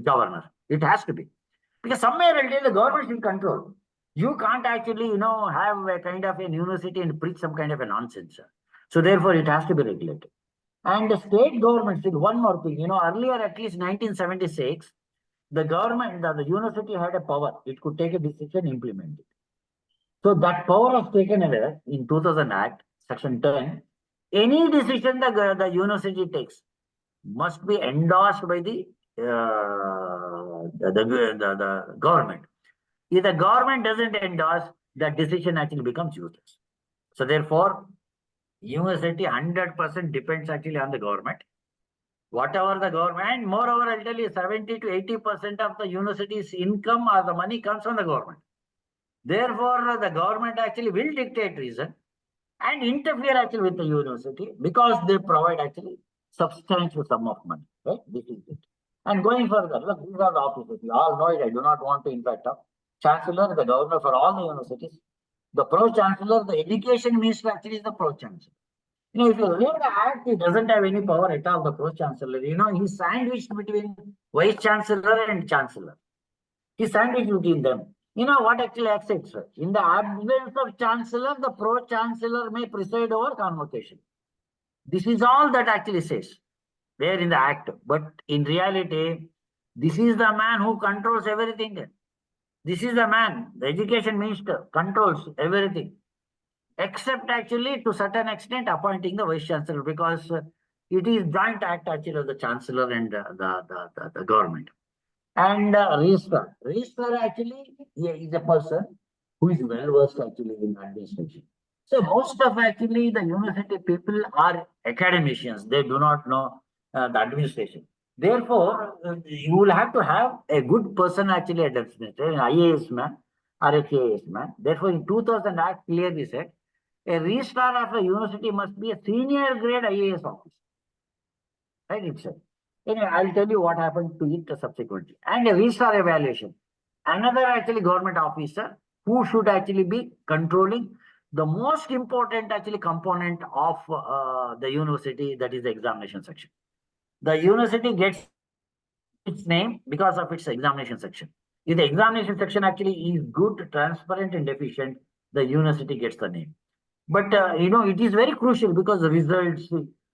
governor. It has to be. Because somewhere I'll tell you, the government is in control. You can't actually, have a kind of a university and preach some kind of a nonsense. So therefore, it has to be regulated. And the state governments did one more thing. Earlier, at least 1976, the government, the university had a power. It could take a decision, implement it. So that power was taken away in 2000 Act, Section 10. Any decision the university takes must be endorsed by the government. If the government doesn't endorse, the decision actually becomes useless. So therefore, university 100% depends actually on the government. Whatever the government, and moreover, I'll tell you, 70 to 80% of the university's income or the money comes from the government. Therefore, the government actually will dictate reason and interfere actually with the university, because they provide actually substantial sum of money. Right? This is it. And going further, look, these are the offices. You all know it. I do not want to impact up. Chancellor, the governor for all the universities. The pro-chancellor, the education minister actually is the pro-chancellor. If you read the act, he doesn't have any power at all, the pro-chancellor. He's sandwiched between vice-chancellor and chancellor. He's sandwiched between them. What actually accepts? In the absence of chancellor, the pro-chancellor may preside over convocation. This is all that actually says there in the act. But in reality, this is the man who controls everything. This is the man, the education minister, controls everything, except actually to certain extent appointing the vice chancellor, because it is joint act actually of the chancellor and the government. And registrar. Registrar actually is a person who is well versed actually in administration. So most of actually the university people are academicians. They do not know the administration. Therefore, you will have to have a good person actually at administration, an IAS man or a KAS man. Therefore, in 2000 Act clearly said, a registrar of a university must be a senior grade IAS officer. Right, it said. Anyway, I'll tell you what happened to it subsequently. And a registrar evaluation. Another actually government officer who should actually be controlling the most important actually component of the university, that is the examination section. The university gets its name because of its examination section. If the examination section actually is good, transparent, and efficient, the university gets the name. But it is very crucial, because the results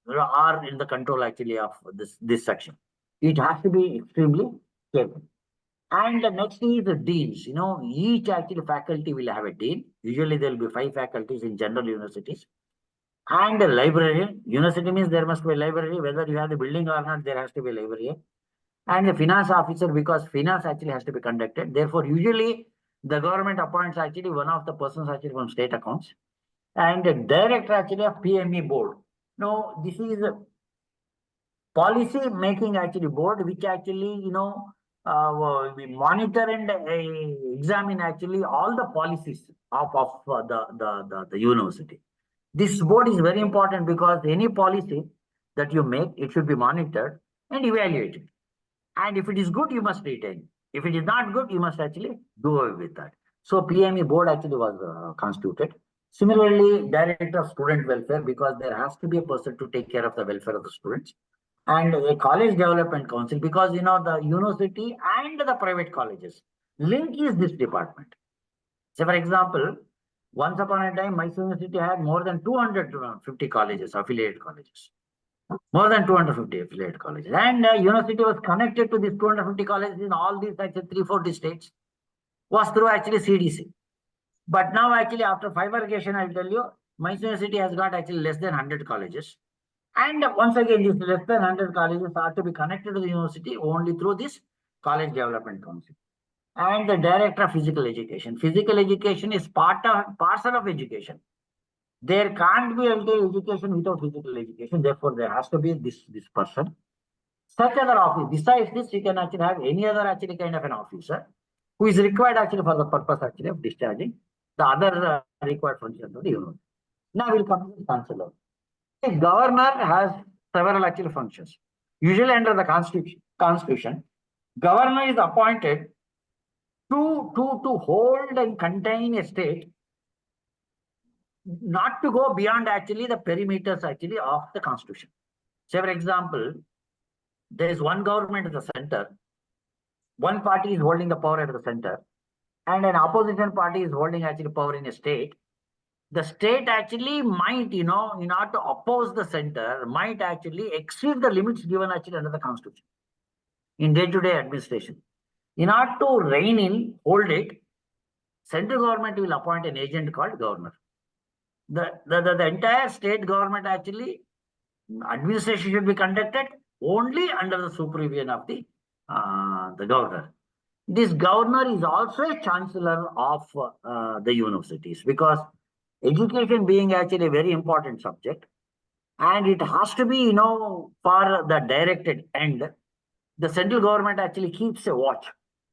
are in the control actually of this section. It has to be extremely careful. And the next is the deans. Each actually faculty will have a dean. Usually there will be 5 faculties in general universities. And a librarian. University means there must be a library. Whether you have the building or not, there has to be a librarian. And the finance officer, because finance actually has to be conducted. Therefore, usually the government appoints actually one of the persons actually from state accounts. And the director actually of PME board. Now, this is a policy making actually board, which actually, we monitor and examine actually all the policies of the university. This board is very important, because any policy that you make, it should be monitored and evaluated. And if it is good, you must retain. If it is not good, you must actually do away with that. So PME board actually was constituted. Similarly, director of student welfare, because there has to be a person to take care of the welfare of the students. And a college development council, because the university and the private colleges link is this department. So for example, once upon a time, Mysore University had more than 250 colleges, affiliated colleges. More than 250 affiliated colleges. And university was connected to these 250 colleges in all these actually 340 states, was through actually CDC. But now actually after bifurcation, I'll tell you, Mysore University has got actually less than 100 colleges. And once again, these less than 100 colleges are to be connected to the university only through this college development council. and the director of physical education. Physical education is parcel of education. There can't be education without physical education. Therefore, there has to be this person. Such other office. Besides this, you can actually have any other actually kind of an officer who is required actually for the purpose actually of discharging the other required functions of the university. Now we'll come to the chancellor. The governor has several actual functions. Usually under the constitution, governor is appointed to hold and contain a state, not to go beyond actually the perimeters actually of the constitution. Say for example, there is one government at the center, one party is holding the power at the center, and an opposition party is holding actually power in a state. The state actually might, in order to oppose the center, might actually exceed the limits given actually under the constitution in day-to-day administration. In order to rein in, hold it, central government will appoint an agent called governor. The entire state government actually, administration should be conducted only under the supervision of the governor. This governor is also a chancellor of the universities, because education being actually a very important subject, and it has to be, for the directed end, the central government actually keeps a watch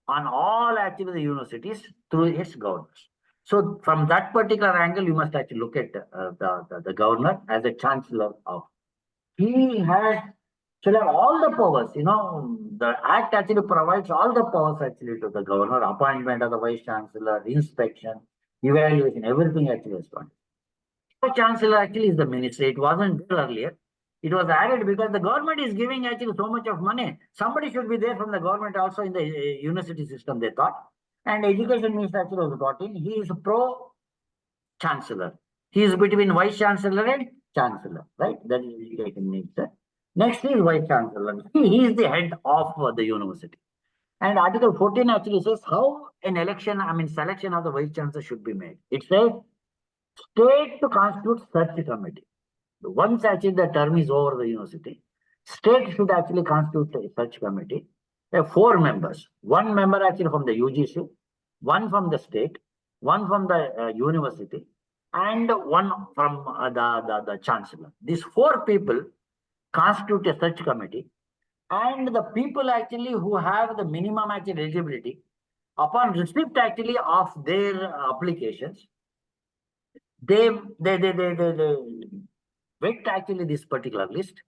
on all actually the universities through its governors. So from that particular angle, you must actually look at the governor as a chancellor of. He should have all the powers, the act actually provides all the powers actually to the governor, appointment of the vice chancellor, inspection, evaluation, everything actually is done. The chancellor actually is the ministry. It wasn't there earlier. It was added because the government is giving actually so much of money. Somebody should be there from the government also in the university system, they thought. And education minister actually was got in. He is pro-chancellor. He is between vice chancellor and chancellor, right? That is education minister. Next is vice chancellor. He is the head of the university. And Article 14 actually says how an selection of the vice chancellor should be made. It says, state to constitute search committee. Once actually the term is over the university, state should actually constitute a search committee. There are 4 members. 1 member actually from the UGC, 1 from the state, 1 from the university, and 1 from the chancellor. These 4 people constitute a search committee, and the people actually who have the minimum actually eligibility, upon receipt actually of their applications, they vet actually this particular list,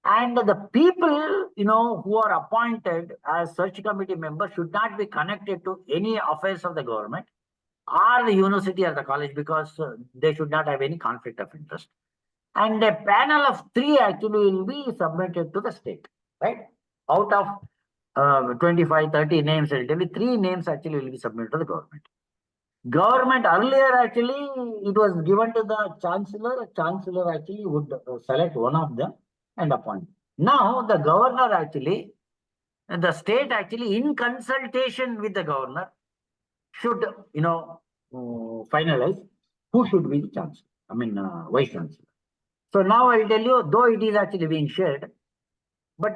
and the people who are appointed as search committee members should not be connected to any affairs of the government or the university or the college, because they should not have any conflict of interest. And a panel of 3 actually will be submitted to the state, right? Out of 25, 30 names, 3 names actually will be submitted to the government. Government earlier actually, it was given to the chancellor. Chancellor actually would select one of them and appoint. Now the governor actually, the state actually in consultation with the governor should, finalize who should be the chancellor, vice chancellor. So now I'll tell you, though it is actually being shared, but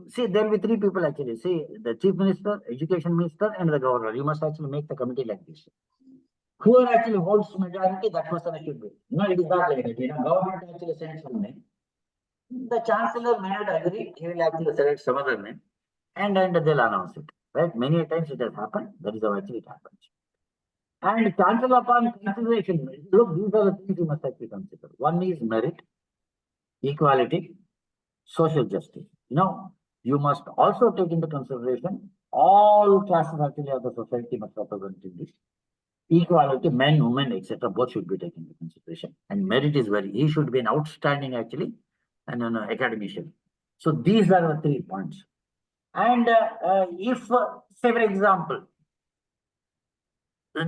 see, there will be 3 people actually. See, the chief minister, education minister, and the governor. You must actually make the committee like this. Whoever actually holds majority, that person should be. It is not like that. Government actually sends one name. The chancellor may not agree. He will actually select some other name, and they'll announce it. Right? Many times it has happened. That is how actually it happens. And chancellor upon consideration, look, these are the things you must actually consider. One is merit, equality, social justice. You must also take into consideration all classes actually of the society must represent in this. Equality, men, women, etc., both should be taken into consideration. And merit is he should be an outstanding actually and an academician. So these are the 3 points. And if, say for example,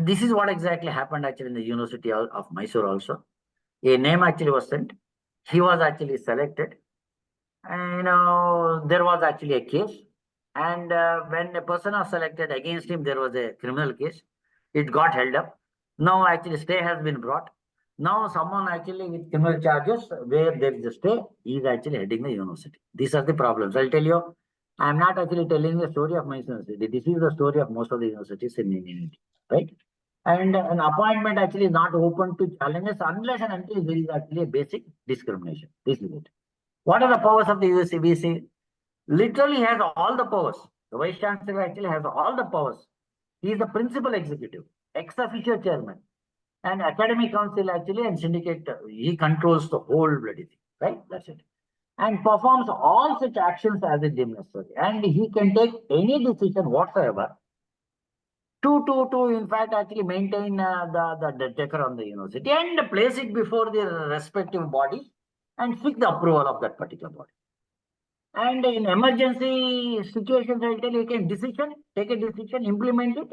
this is what exactly happened actually in the University of Mysore also. A name actually was sent. He was actually selected. And there was actually a case. And when a person was selected, against him there was a criminal case. It got held up. Now actually stay has been brought. Now someone actually with criminal charges, where there is a stay, he is actually heading the university. These are the problems. I'll tell you, I am not actually telling the story of my university. This is the story of most of the universities in India, right? And an appointment actually is not open to challenges unless and until there is actually a basic discrimination. This is it. What are the powers of the UGC-HRDC? Literally has all the powers. The Vice Chancellor actually has all the powers. He is the principal executive, ex officio chairman, and academic council actually and syndicate. He controls the whole bloody thing, right? That's it. And performs all such actions as it deemed necessary. And he can take any decision whatsoever to in fact actually maintain the decor on the university and place it before the respective bodies and seek the approval of that particular body. And in emergency situations, I'll tell you, you can take a decision, implement it,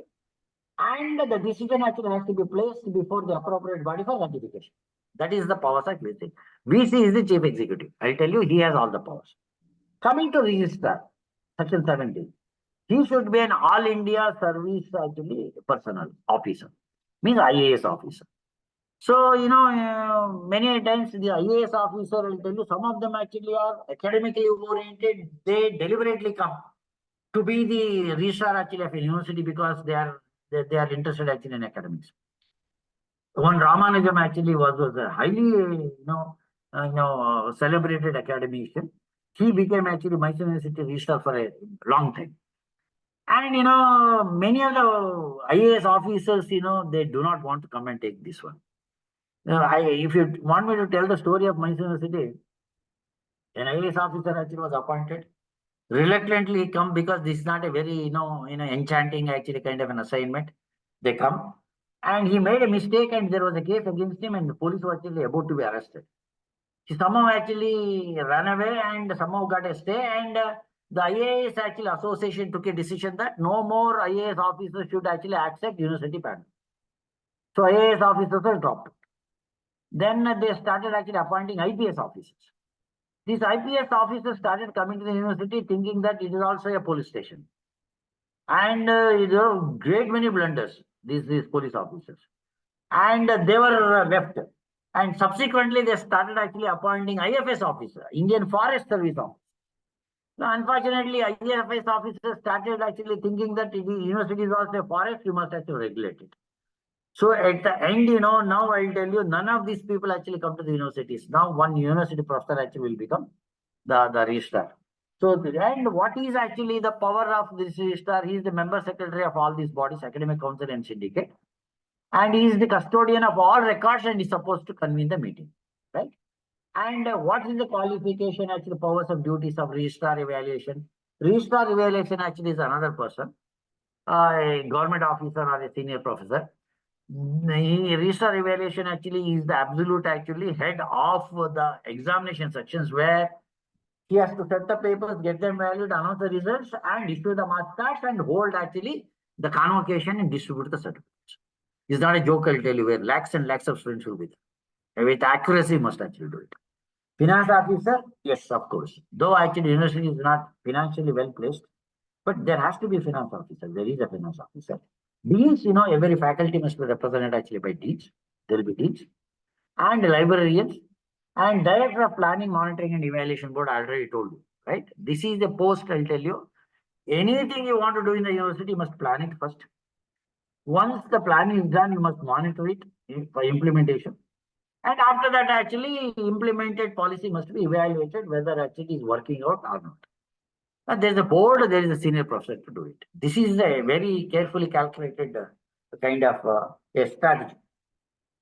and the decision actually has to be placed before the appropriate body for ratification. That is the powers of VC. VC is the chief executive. I'll tell you, he has all the powers. Coming to registrar, section 17. He should be an all India service actually personnel officer, means IAS officer. So, many times the IAS officer will tell you, some of them actually are academically oriented. They deliberately come to be the registrar actually of a university because they are interested actually in academics. One Ramanujam actually was a highly, celebrated academician. He became actually Mysore University registrar for a long time. And, many of the IAS officers, they do not want to come and take this one. If you want me to tell the story of Mysore University, an IAS officer actually was appointed. Reluctantly come because this is not a very, enchanting actually kind of an assignment. They come and he made a mistake and there was a case against him and the police were actually about to be arrested. He somehow actually ran away and somehow got a stay and the IAS actually association took a decision that no more IAS officers should actually accept university panel. So IAS officers were dropped. Then they started actually appointing IPS officers. These IPS officers started coming to the university thinking that it is also a police station. And there are great many blunders, these police officers. And they were left. And subsequently, they started actually appointing IFS officer, Indian Forest Service officer. Now, unfortunately, IFS officers started actually thinking that the university is also a forest, you must actually regulate it. So at the end, now I'll tell you, none of these people actually come to the universities. Now one university professor actually will become the registrar. So, and what is actually the power of this registrar? He is the member secretary of all these bodies, academic council and syndicate. And he is the custodian of all records and is supposed to convene the meeting, right? And what is the qualification, actually, powers of duties of registrar evaluation? Registrar evaluation actually is another person, a government officer or a senior professor. Registrar evaluation actually is the absolute actually head of the examination sections where he has to set the papers, get them valued, announce the results, and issue the mark cards and hold actually the convocation and distribute the certificates. It's not a joke, I'll tell you, where lakhs and lakhs of students will be there. With accuracy, must actually do it. Finance officer, yes, of course. Though actually university is not financially well placed, but there has to be a finance officer. There is a finance officer. Deans, every faculty must be represented actually by deans. There will be deans and librarians and director of planning, monitoring and evaluation board. I already told you, right? This is the post, I'll tell you. Anything you want to do in the university, you must plan it first. Once the plan is done, you must monitor it for implementation. And after that, actually, implemented policy must be evaluated whether actually is working out or not. There is a board, there is a senior professor to do it. This is a very carefully calculated kind of a strategy.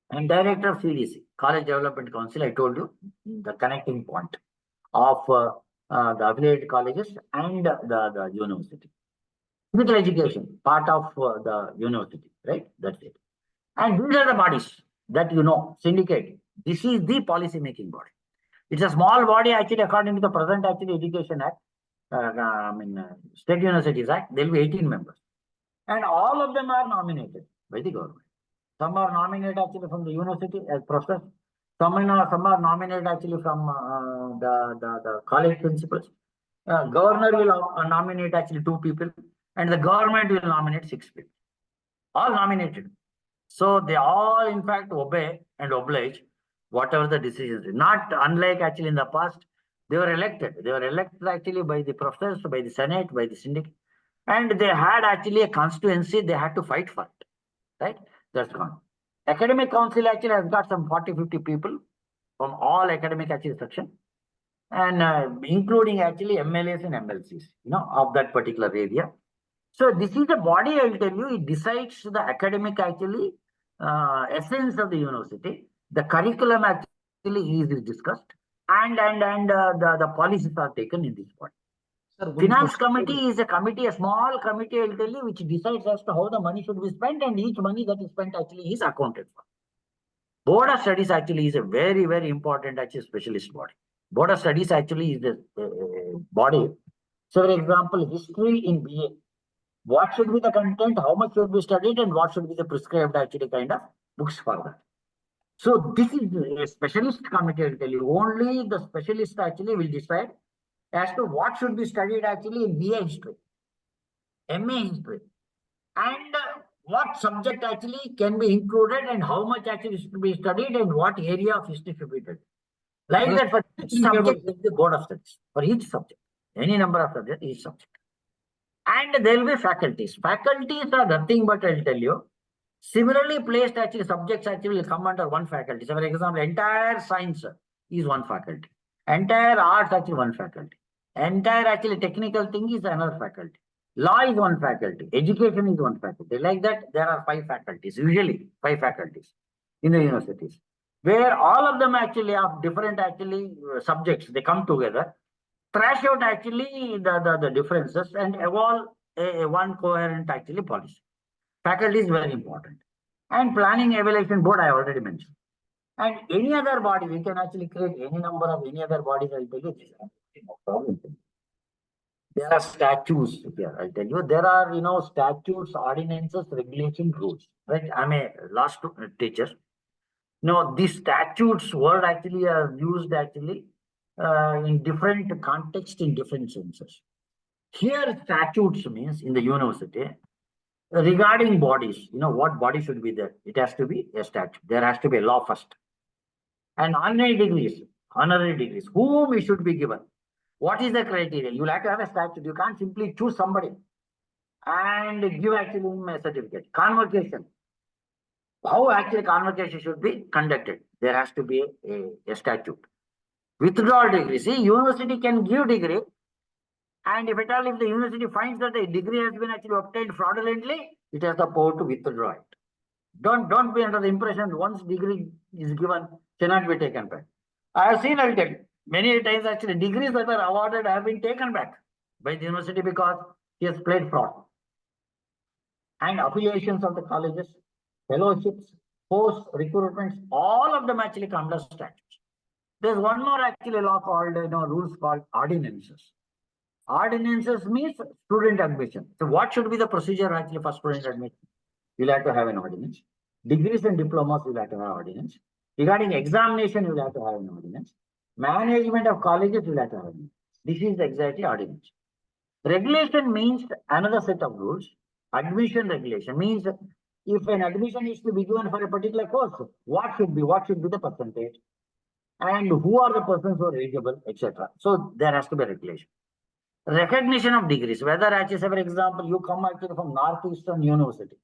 And director of CDC, College Development Council, I told you, the connecting point of the affiliated colleges and the university. Physical education, part of the university, right? That's it. And these are the bodies that syndicate. This is the policy making body. It's a small body actually according to the present actually Education Act. State Universities Act, there will be 18 members. And all of them are nominated by the government. Some are nominated actually from the university as professors. Some are nominated actually from the college principals. Governor will nominate actually 2 people and the government will nominate 6 people. All nominated. So they all in fact obey and oblige whatever the decisions. Not unlike actually in the past, They were elected. They were elected actually by the professors, by the Senate, by the syndicate. And they had actually a constituency they had to fight for it. Right? That's gone. Academic council actually has got some 40, 50 people from all academic actually section. And including actually MLAs and MLCs, of that particular area. So this is the body, I'll tell you, it decides the academic actually essence of the university. The curriculum actually is discussed and the policies are taken in this body. Sir, one Finance question. committee is a committee, a small committee, I'll tell you, which decides as to how the money should be spent, and each money that is spent actually is accounted for. Board of Studies actually is a very, very important actually specialist body. Board of Studies actually is the body. So, for example, history in BA. What should be the content, how much should be studied, and what should be the prescribed actually kind of books for that. So this is a specialist committee, I'll tell you. Only the specialist actually will decide as to what should be studied actually in BA history, MA history, and what subject actually can be included and how much actually should be studied and what area of history should be studied. Like that for each subject, there is the board of studies. For each subject, any number of subjects, each subject. And there will be faculties. Faculties are nothing but, I'll tell you, similarly placed actually subjects actually will come under one faculty. So for example, entire science is one faculty. Entire arts actually one faculty. Entire actually technical thing is another faculty. Law is one faculty. Education is one faculty. Like that, there are 5 faculties, usually 5 faculties in the universities, where all of them actually have different actually subjects. They come together, trash out actually the differences and evolve a one coherent actually policy. Faculty is very important. And planning evaluation board, I already mentioned. And any other body, we can actually create any number of any other bodies, I'll tell you, this is no problem. There are statutes here, I'll tell you. There are, statutes, ordinances, regulation, rules. Right? I'm a last teacher. No, these statutes word actually are used actually in different contexts, in different senses. Here, statutes means in the university, regarding bodies, what body should be there? It has to be a statute. There has to be a law first. And honorary degrees, whom it should be given? What is the criteria? You'll have to have a statute. You can't simply choose somebody and give actually him a certificate. Convocation. How actually convocation should be conducted? There has to be a statute. Withdrawal degree. See, university can give degree, and if at all, if the university finds that the degree has been actually obtained fraudulently, it has the power to withdraw it. Don't be under the impression once degree is given cannot be taken back. I have seen, I'll tell you, many times actually degrees that are awarded have been taken back by the university because he has played fraud. And affiliations of the colleges, fellowships, posts, recruitments, all of them actually come under statutes. There's one more actually law called, rules called ordinances. Ordinances means student admission. So what should be the procedure actually for student admission? You'll have to have an ordinance. Degrees and diplomas, you'll have to have ordinance. Regarding examination, you'll have to have an ordinance. Management of colleges, you'll have to have an ordinance. This is exactly ordinance. Regulation means another set of rules. Admission regulation means if an admission is to be given for a particular course, what should be the percentage? And who are the persons who are eligible, etc. So there has to be a regulation. Recognition of degrees, whether actually, say for example, you come actually from Northeastern University,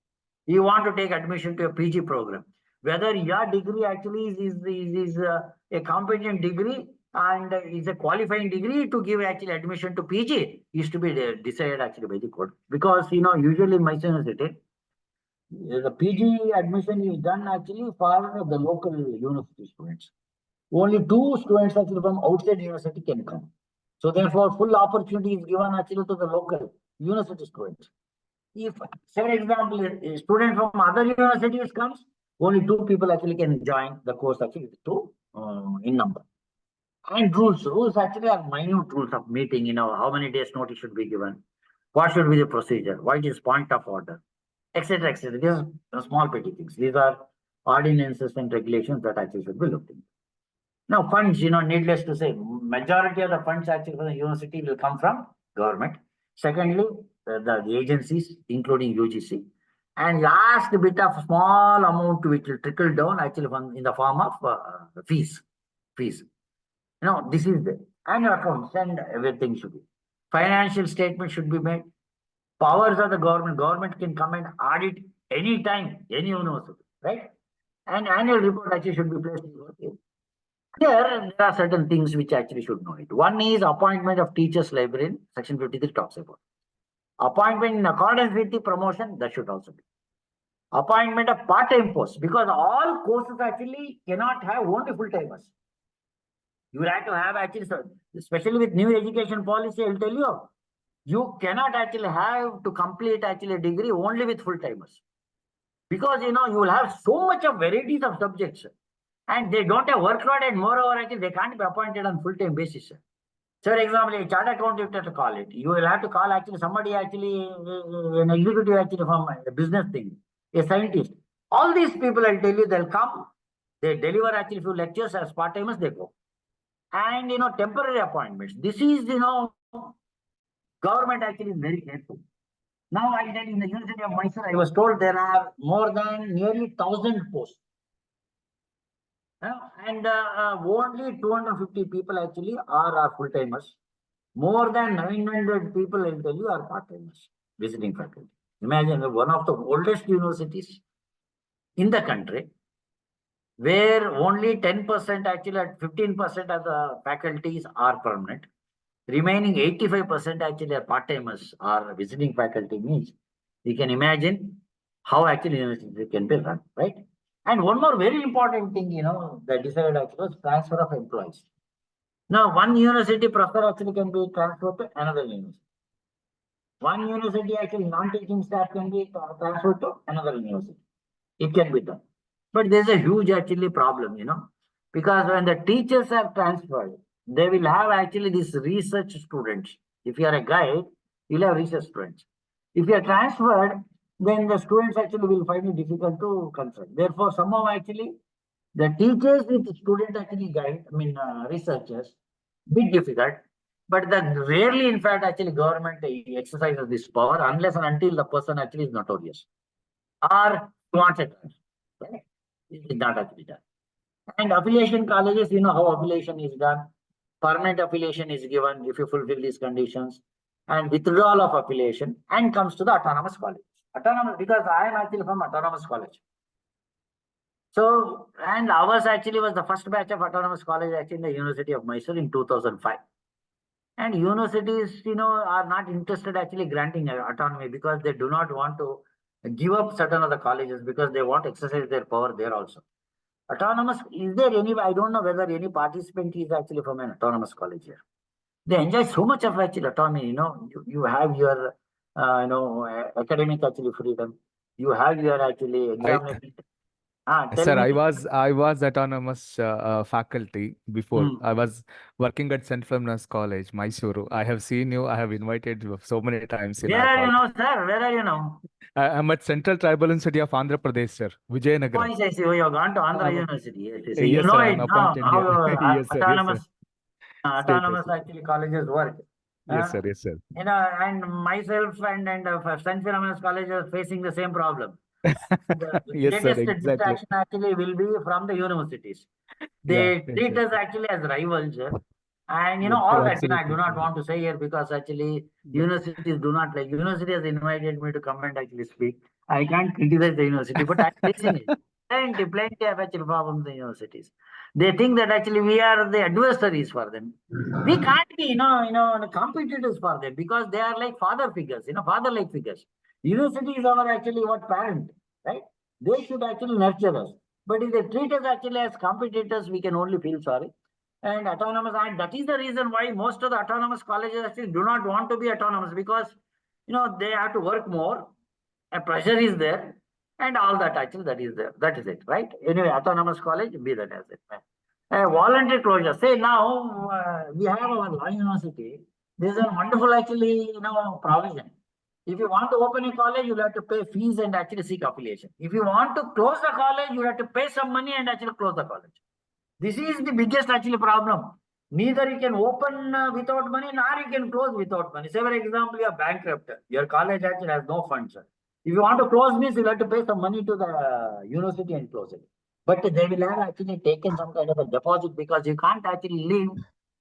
you want to take admission to a PG program, whether your degree actually is a competent degree and is a qualifying degree to give actually admission to PG is to be decided actually by the court. Because, usually in Mysore University, the PG admission is done actually for the local university students. Only 2 students actually from outside university can come. So therefore, full opportunity is given actually to the local university students. If, say for example, a student from other universities comes, only 2 people actually can join the course actually in number. And rules actually are minute rules of meeting, how many days notice should be given, what should be the procedure, what is point of order, etc., etc. These are small petty things. These are ordinances and regulations that actually should be looked into. Now, funds, needless to say, majority of the funds actually for the university will come from government. Secondly, the agencies, including UGC. And last bit of small amount which will trickle down actually in the form of fees. This is there. annual accounts and everything should be. Financial statement should be made. Powers of the government. Government can come and audit anytime, any university, right? And annual report actually should be placed in the there are certain things which actually should know it. One is appointment of teachers librarian, section 53 talks about. Appointment in accordance with the promotion, that should also be. Appointment of part-time posts, because all courses actually cannot have only full-timers. You will have to have actually, especially with new education policy, I'll tell you, you cannot actually have to complete actually a degree only with full-timers. Because, you know, you will have so much of varieties of subjects. And they don't have workload, and moreover, actually, they can't be appointed on full-time basis. So, for example, a chartered accountant, you have to call it. You will have to call actually somebody actually, an executive actually from a business thing, a scientist. All these people, I'll tell you, they'll come, they deliver actually few lectures as part-timers, they go. And, you know, temporary appointments. This is, you know, government actually is very careful. Now, I tell you, in the University of Mysore, I was told there are more than nearly 1,000 posts. And only 250 people actually are full-timers. More than 900 people, I'll tell you, are part-timers, visiting faculty. Imagine one of the oldest universities in the country, where only 10% actually, at 15% of the faculties are permanent. Remaining 85% actually are part-timers or visiting faculty means. You can imagine how actually university can be run, right? And one more very important thing, you know, that decided actually was transfer of employees. Now, one university professor actually can be transferred to another university. One university actually non-teaching staff can be transferred to another university. It can be done. But there's a huge actually problem, you know, because when the teachers are transferred, they will have actually these research students. If you are a guide, you'll have research students. If you are transferred, then the students actually will find it difficult to consult. Therefore, somehow actually the teachers with the student actually guide, researchers, bit difficult. But the rarely, in fact, actually government exercises this power unless and until the person actually is notorious or wants a transfer. Right? It is not actually done. And affiliation colleges, you know how affiliation is done. Permanent affiliation is given if you fulfill these conditions, and withdrawal of affiliation, and comes to the autonomous college. Autonomous, because I am actually from autonomous college. So, and ours actually was the first batch of autonomous college actually in the University of Mysore in 2005. And universities, you know, are not interested actually granting autonomy because they do not want to give up certain of the colleges because they want to exercise their power there also. Autonomous, is there any, I don't know whether any participant is actually from an autonomous college here. They enjoy so much of actually autonomy, you know, you have your, academic actually freedom. You have your actually examination. Sir, I was autonomous faculty before. I was working at St. Philomna's College, Mysore. I have seen you. I have invited you so many times in Where our are you college. now, sir? Where are you now? I'm at Central Tribal University of Andhra Pradesh, sir, Vijayanagara. I see. You have gone to Andhra Um, University. Yes. You Yes, know sir. it I'm now. appointed How here. Yes, sir. Yes, sir. autonomous, Status. autonomous actually colleges work. Yes, sir. Yes, sir. You know, and myself and St. Philomena's College are facing the same problem. The Yes, sir. greatest Exactly. distraction actually will be from the universities. Yeah, They treat exactly. us actually as rivals. And you Yes, know, all sir. that, you know, I do Absolutely. not want to say here because actually Yeah. universities do not like, university has invited me to come and actually speak. I can't criticize the university, but I'm facing it. Plenty of actually problems in the universities. They think that actually we are the adversaries for them. We can't be, the competitors for them because they are like father figures, father-like figures. Universities are actually what parent, right? They should actually nurture us. But if they treat us actually as competitors, we can only feel sorry. And autonomous, and that is the reason why most of the autonomous colleges actually do not want to be autonomous because, they have to work more, a pressure is there, and all that actually that is there. That is it, right? Anyway, autonomous college, be that as it may. Voluntary closure. Say now we have our law university. There's a wonderful actually, provision. If you want to open a college, you'll have to pay fees and actually seek affiliation. If you want to close the college, you have to pay some money and actually close the college. This is the biggest actually problem. Neither you can open without money, nor you can close without money. Say, for example, you are bankrupt. Your college actually has no funds. If you want to close this, you have to pay some money to the university and close it. But they will have actually taken some kind of a deposit because you can't actually live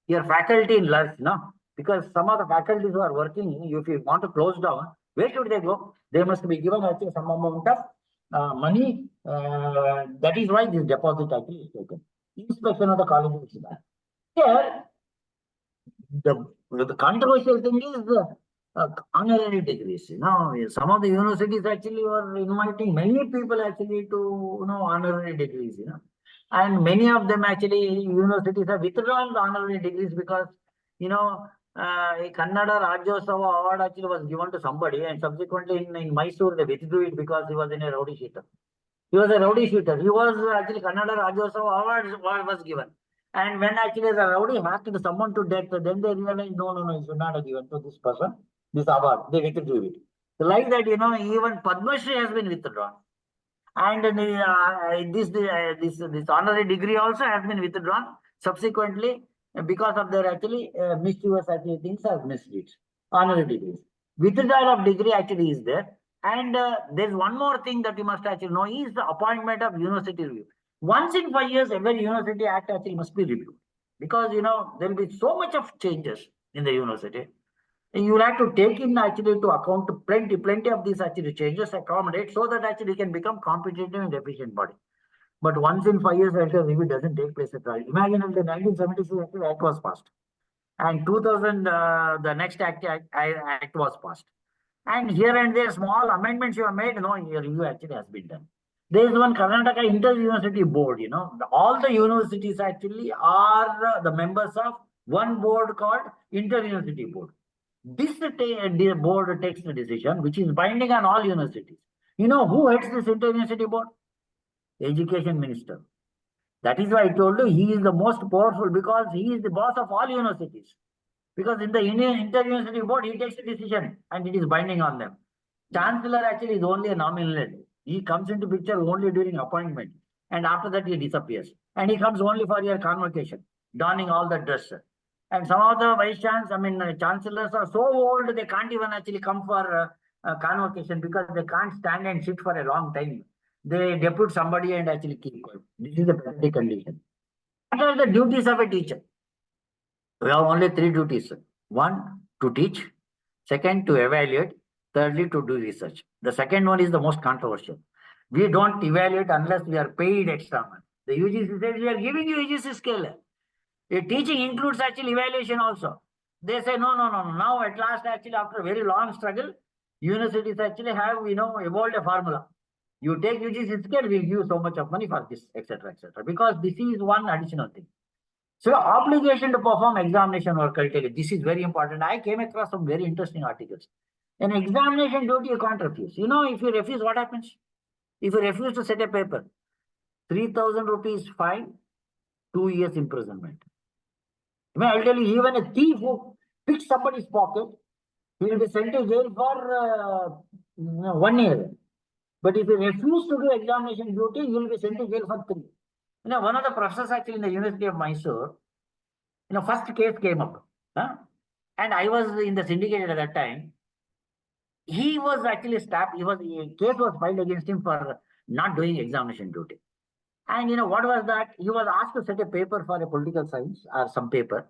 your faculty in lurch, no? Because some of the faculties who are working, if you want to close down, where should they go? They must be given actually some amount of money. That is why this deposit actually is taken. Inspection of the college is done. Here, the controversial thing is the honorary degrees. You know, some of the universities actually were inviting many people actually to, you know, honorary degrees, you know. And many of them actually, universities have withdrawn the honorary degrees because, you know, a Kannada Rajyotsava award actually was given to somebody, and subsequently in Mysore they withdrew it because he was in a rowdy shooter. He was a rowdy shooter. He was actually Kannada Rajyotsava award was given. And when actually the rowdy hacked someone to death, then they realized, no, it should not have given to this person this award. They withdrew it. So like that, you know, even Padma Shri has been withdrawn. And this honorary degree also has been withdrawn subsequently because of their actually mischievous actually things have misdeeds. Honorary degrees. Withdrawal of degree actually is there. And there's one more thing that you must actually know is the appointment of university review. Once in 5 years, every university act actually must be reviewed. Because, you know, there will be so much of changes in the university. And you will have to take in actually to account plenty of these actually changes accommodate so that actually you can become competitive and efficient body. But once in 5 years, actually review doesn't take place at all. Imagine in the 1976 actually act was passed. And 2000, the next act was passed. And here and there, small amendments you have made, no, your review actually has been done. There is one Karnataka Inter-University Board, you know, all the universities actually are the members of one board called Inter-University Board. This board takes the decision, which is binding on all universities. You know who heads this Inter-University Board? Education Minister. That is why I told you he is the most powerful because he is the boss of all universities. Because in the Inter-University Board, he takes the decision and it is binding on them. Chancellor actually is only a nominal head. He comes into picture only during appointment. And after that, he disappears. And he comes only for your convocation, donning all the dress. And some of the chancellors are so old, they can't even actually come for convocation because they can't stand and sit for a long time. They depute somebody and actually keep quiet. This is the pathetic condition. What are the duties of a teacher? We have only 3 duties. 1, to teach. Second, to evaluate. Thirdly, to do research. The second one is the most controversial. We don't evaluate unless we are paid extra money. The UGC says we are giving you UGC scale. A teaching includes actually evaluation also. They say no. Now at last actually after a very long struggle, universities actually have, you know, evolved a formula. You take UGC scale, we'll give you so much of money for this, etc., etc. Because this is one additional thing. So obligation to perform examination work, I'll tell you, this is very important. I came across some very interesting articles. An examination duty you can't refuse. You know, if you refuse, what happens? If you refuse to set a paper, 3,000 rupees fine, 2 years imprisonment. I mean, I'll tell you, even a thief who picks somebody's pocket, he will be sent to jail for 1 year. But if you refuse to do examination duty, you will be sent to jail for 3. You know, one of the professors actually in the University of Mysore, you know, first case came up. And I was in the syndicate at that time. He was actually stabbed. A case was filed against him for not doing examination duty. And you know, what was that? He was asked to set a paper for a political science or some paper.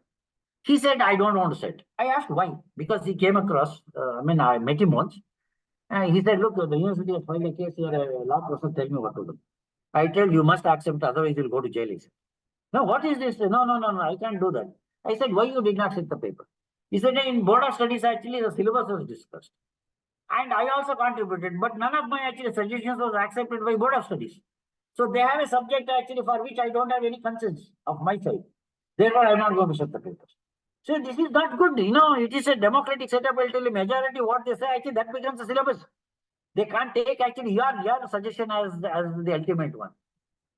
He said, I don't want to set. I asked why. Because he came across, I met him once. He said, look, the university has filed a case here, a law professor, tell me what to do. I tell you must accept, otherwise you'll go to jail. He said, no, what is this? No, I can't do that. I said, why you did not set the paper? He said, in board of studies, actually, the syllabus was discussed. And I also contributed, but none of my actually suggestions was accepted by board of studies. So they have a subject actually for which I don't have any concerns of my side. Therefore, I'm not going to set the papers. So this is not good. You know, it is a democratic setup. I'll tell you, majority what they say, actually that becomes the syllabus. They can't take actually your suggestion as the ultimate one.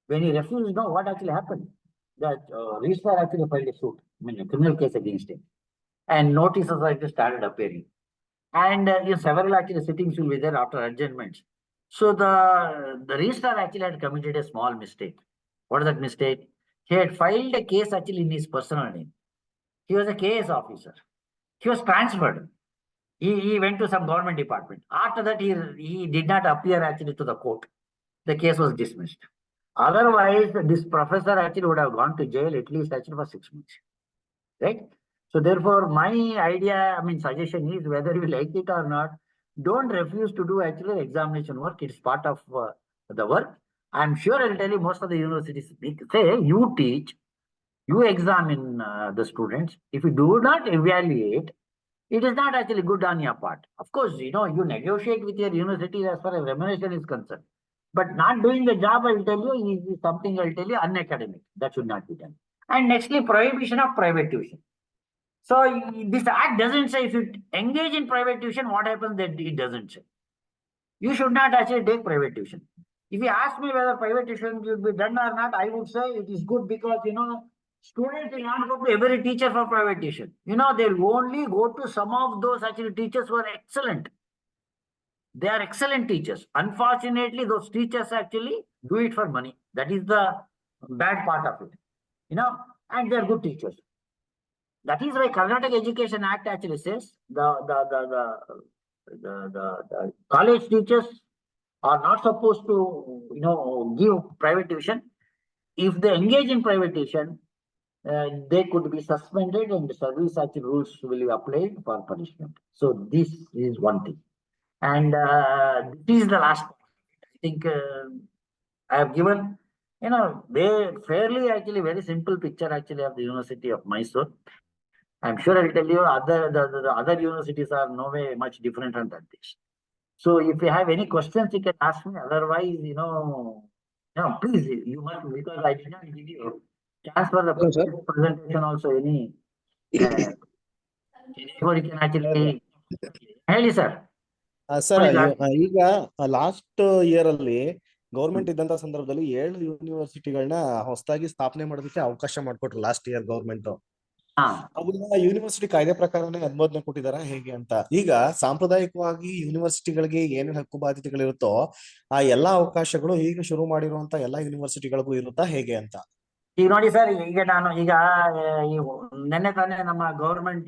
When he refused, know what actually happened? That registrar actually filed a suit, a criminal case against him. And notices actually started appearing. And several actually sittings will be there after adjournments. So the registrar actually had committed a small mistake. What is that mistake? He had filed a case actually in his personal name. He was a KS officer. He was transferred. He went to some government department. After that, he did not appear actually to the court. The case was dismissed. Otherwise, this professor actually would have gone to jail at least actually for 6 months. right? So therefore, my idea, I mean, suggestion is whether you like it or not, don't refuse to do actually examination work. It's part of the work. I'm sure I'll tell you most of the universities say you teach, you examine the students. If you do not evaluate, it is not actually good on your part. Of course, you negotiate with your university as far as remuneration is concerned. But not doing the job, I'll tell you, is something I'll tell you unacademic. That should not be done. And nextly, prohibition of private tuition. So this act doesn't say if you engage in private tuition, what happens, that it doesn't say. You should not actually take private tuition. If you ask me whether private tuition should be done or not, I would say it is good because, students will not go to every teacher for private tuition. They'll only go to some of those actually teachers who are excellent. They are excellent teachers. Unfortunately, those teachers actually do it for money. That is the bad part of it. And they're good teachers. That is why Karnataka Education Act actually says the college teachers are not supposed to, give private tuition. If they engage in private tuition, they could be suspended and service actually rules will be applied for punishment. So this is one thing. And this is the last part. I think I have given, fairly actually very simple picture actually of the University of Mysore. I'm sure I'll tell you the other universities are no way much different than this. So if you have any questions, you can ask me. Otherwise, please, you must, because I did not give you chance for the Yes, sir. presentation also any. Anybody can actually. Hey, sir. Sir Please ask. ಈಗ last year ಅಲ್ಲಿ government ಇದ್ದಂತ ಸಂದರ್ಭದಲ್ಲಿ 7 ಯೂನಿವರ್ಸಿಟಿಗಳನ್ನ ಹೊಸದಾಗಿ ಸ್ಥಾಪನೆ ಮಾಡೋದಕ್ಕೆ ಅವಕಾಶ ಮಾಡಿಕೊಟ್ರು last year government. ಅವನ್ನ ಯೂನಿವರ್ಸಿಟಿ ಕಾಯ್ದೆ ಪ್ರಕಾರನೇ ಅನುಮೋದನೆ ಕೊಟ್ಟಿದಾರ ಹೇಗೆ ಅಂತ. ಈಗ ಸಾಂಪ್ರದಾಯಿಕವಾಗಿ ಯೂನಿವರ್ಸಿಟಿಗಳಿಗೆ ಏನೇನು ಹಕ್ಕು ಬಾಧ್ಯತೆಗಳಿರುತ್ತೋ ಆ ಎಲ್ಲಾ ಅವಕಾಶಗಳು ಈಗ ಶುರು ಮಾಡಿರುವಂತ ಎಲ್ಲಾ ಯೂನಿವರ್ಸಿಟಿಗಳಿಗೂ ಇರುತ್ತಾ ಹೇಗೆ ಅಂತ. ಈಗ ನೋಡಿ ಸರ್, ಈಗ ನಾನು ನೆನ್ನೆ ತಾನೇ ನಮ್ಮ ಗೌರ್ಮೆಂಟ್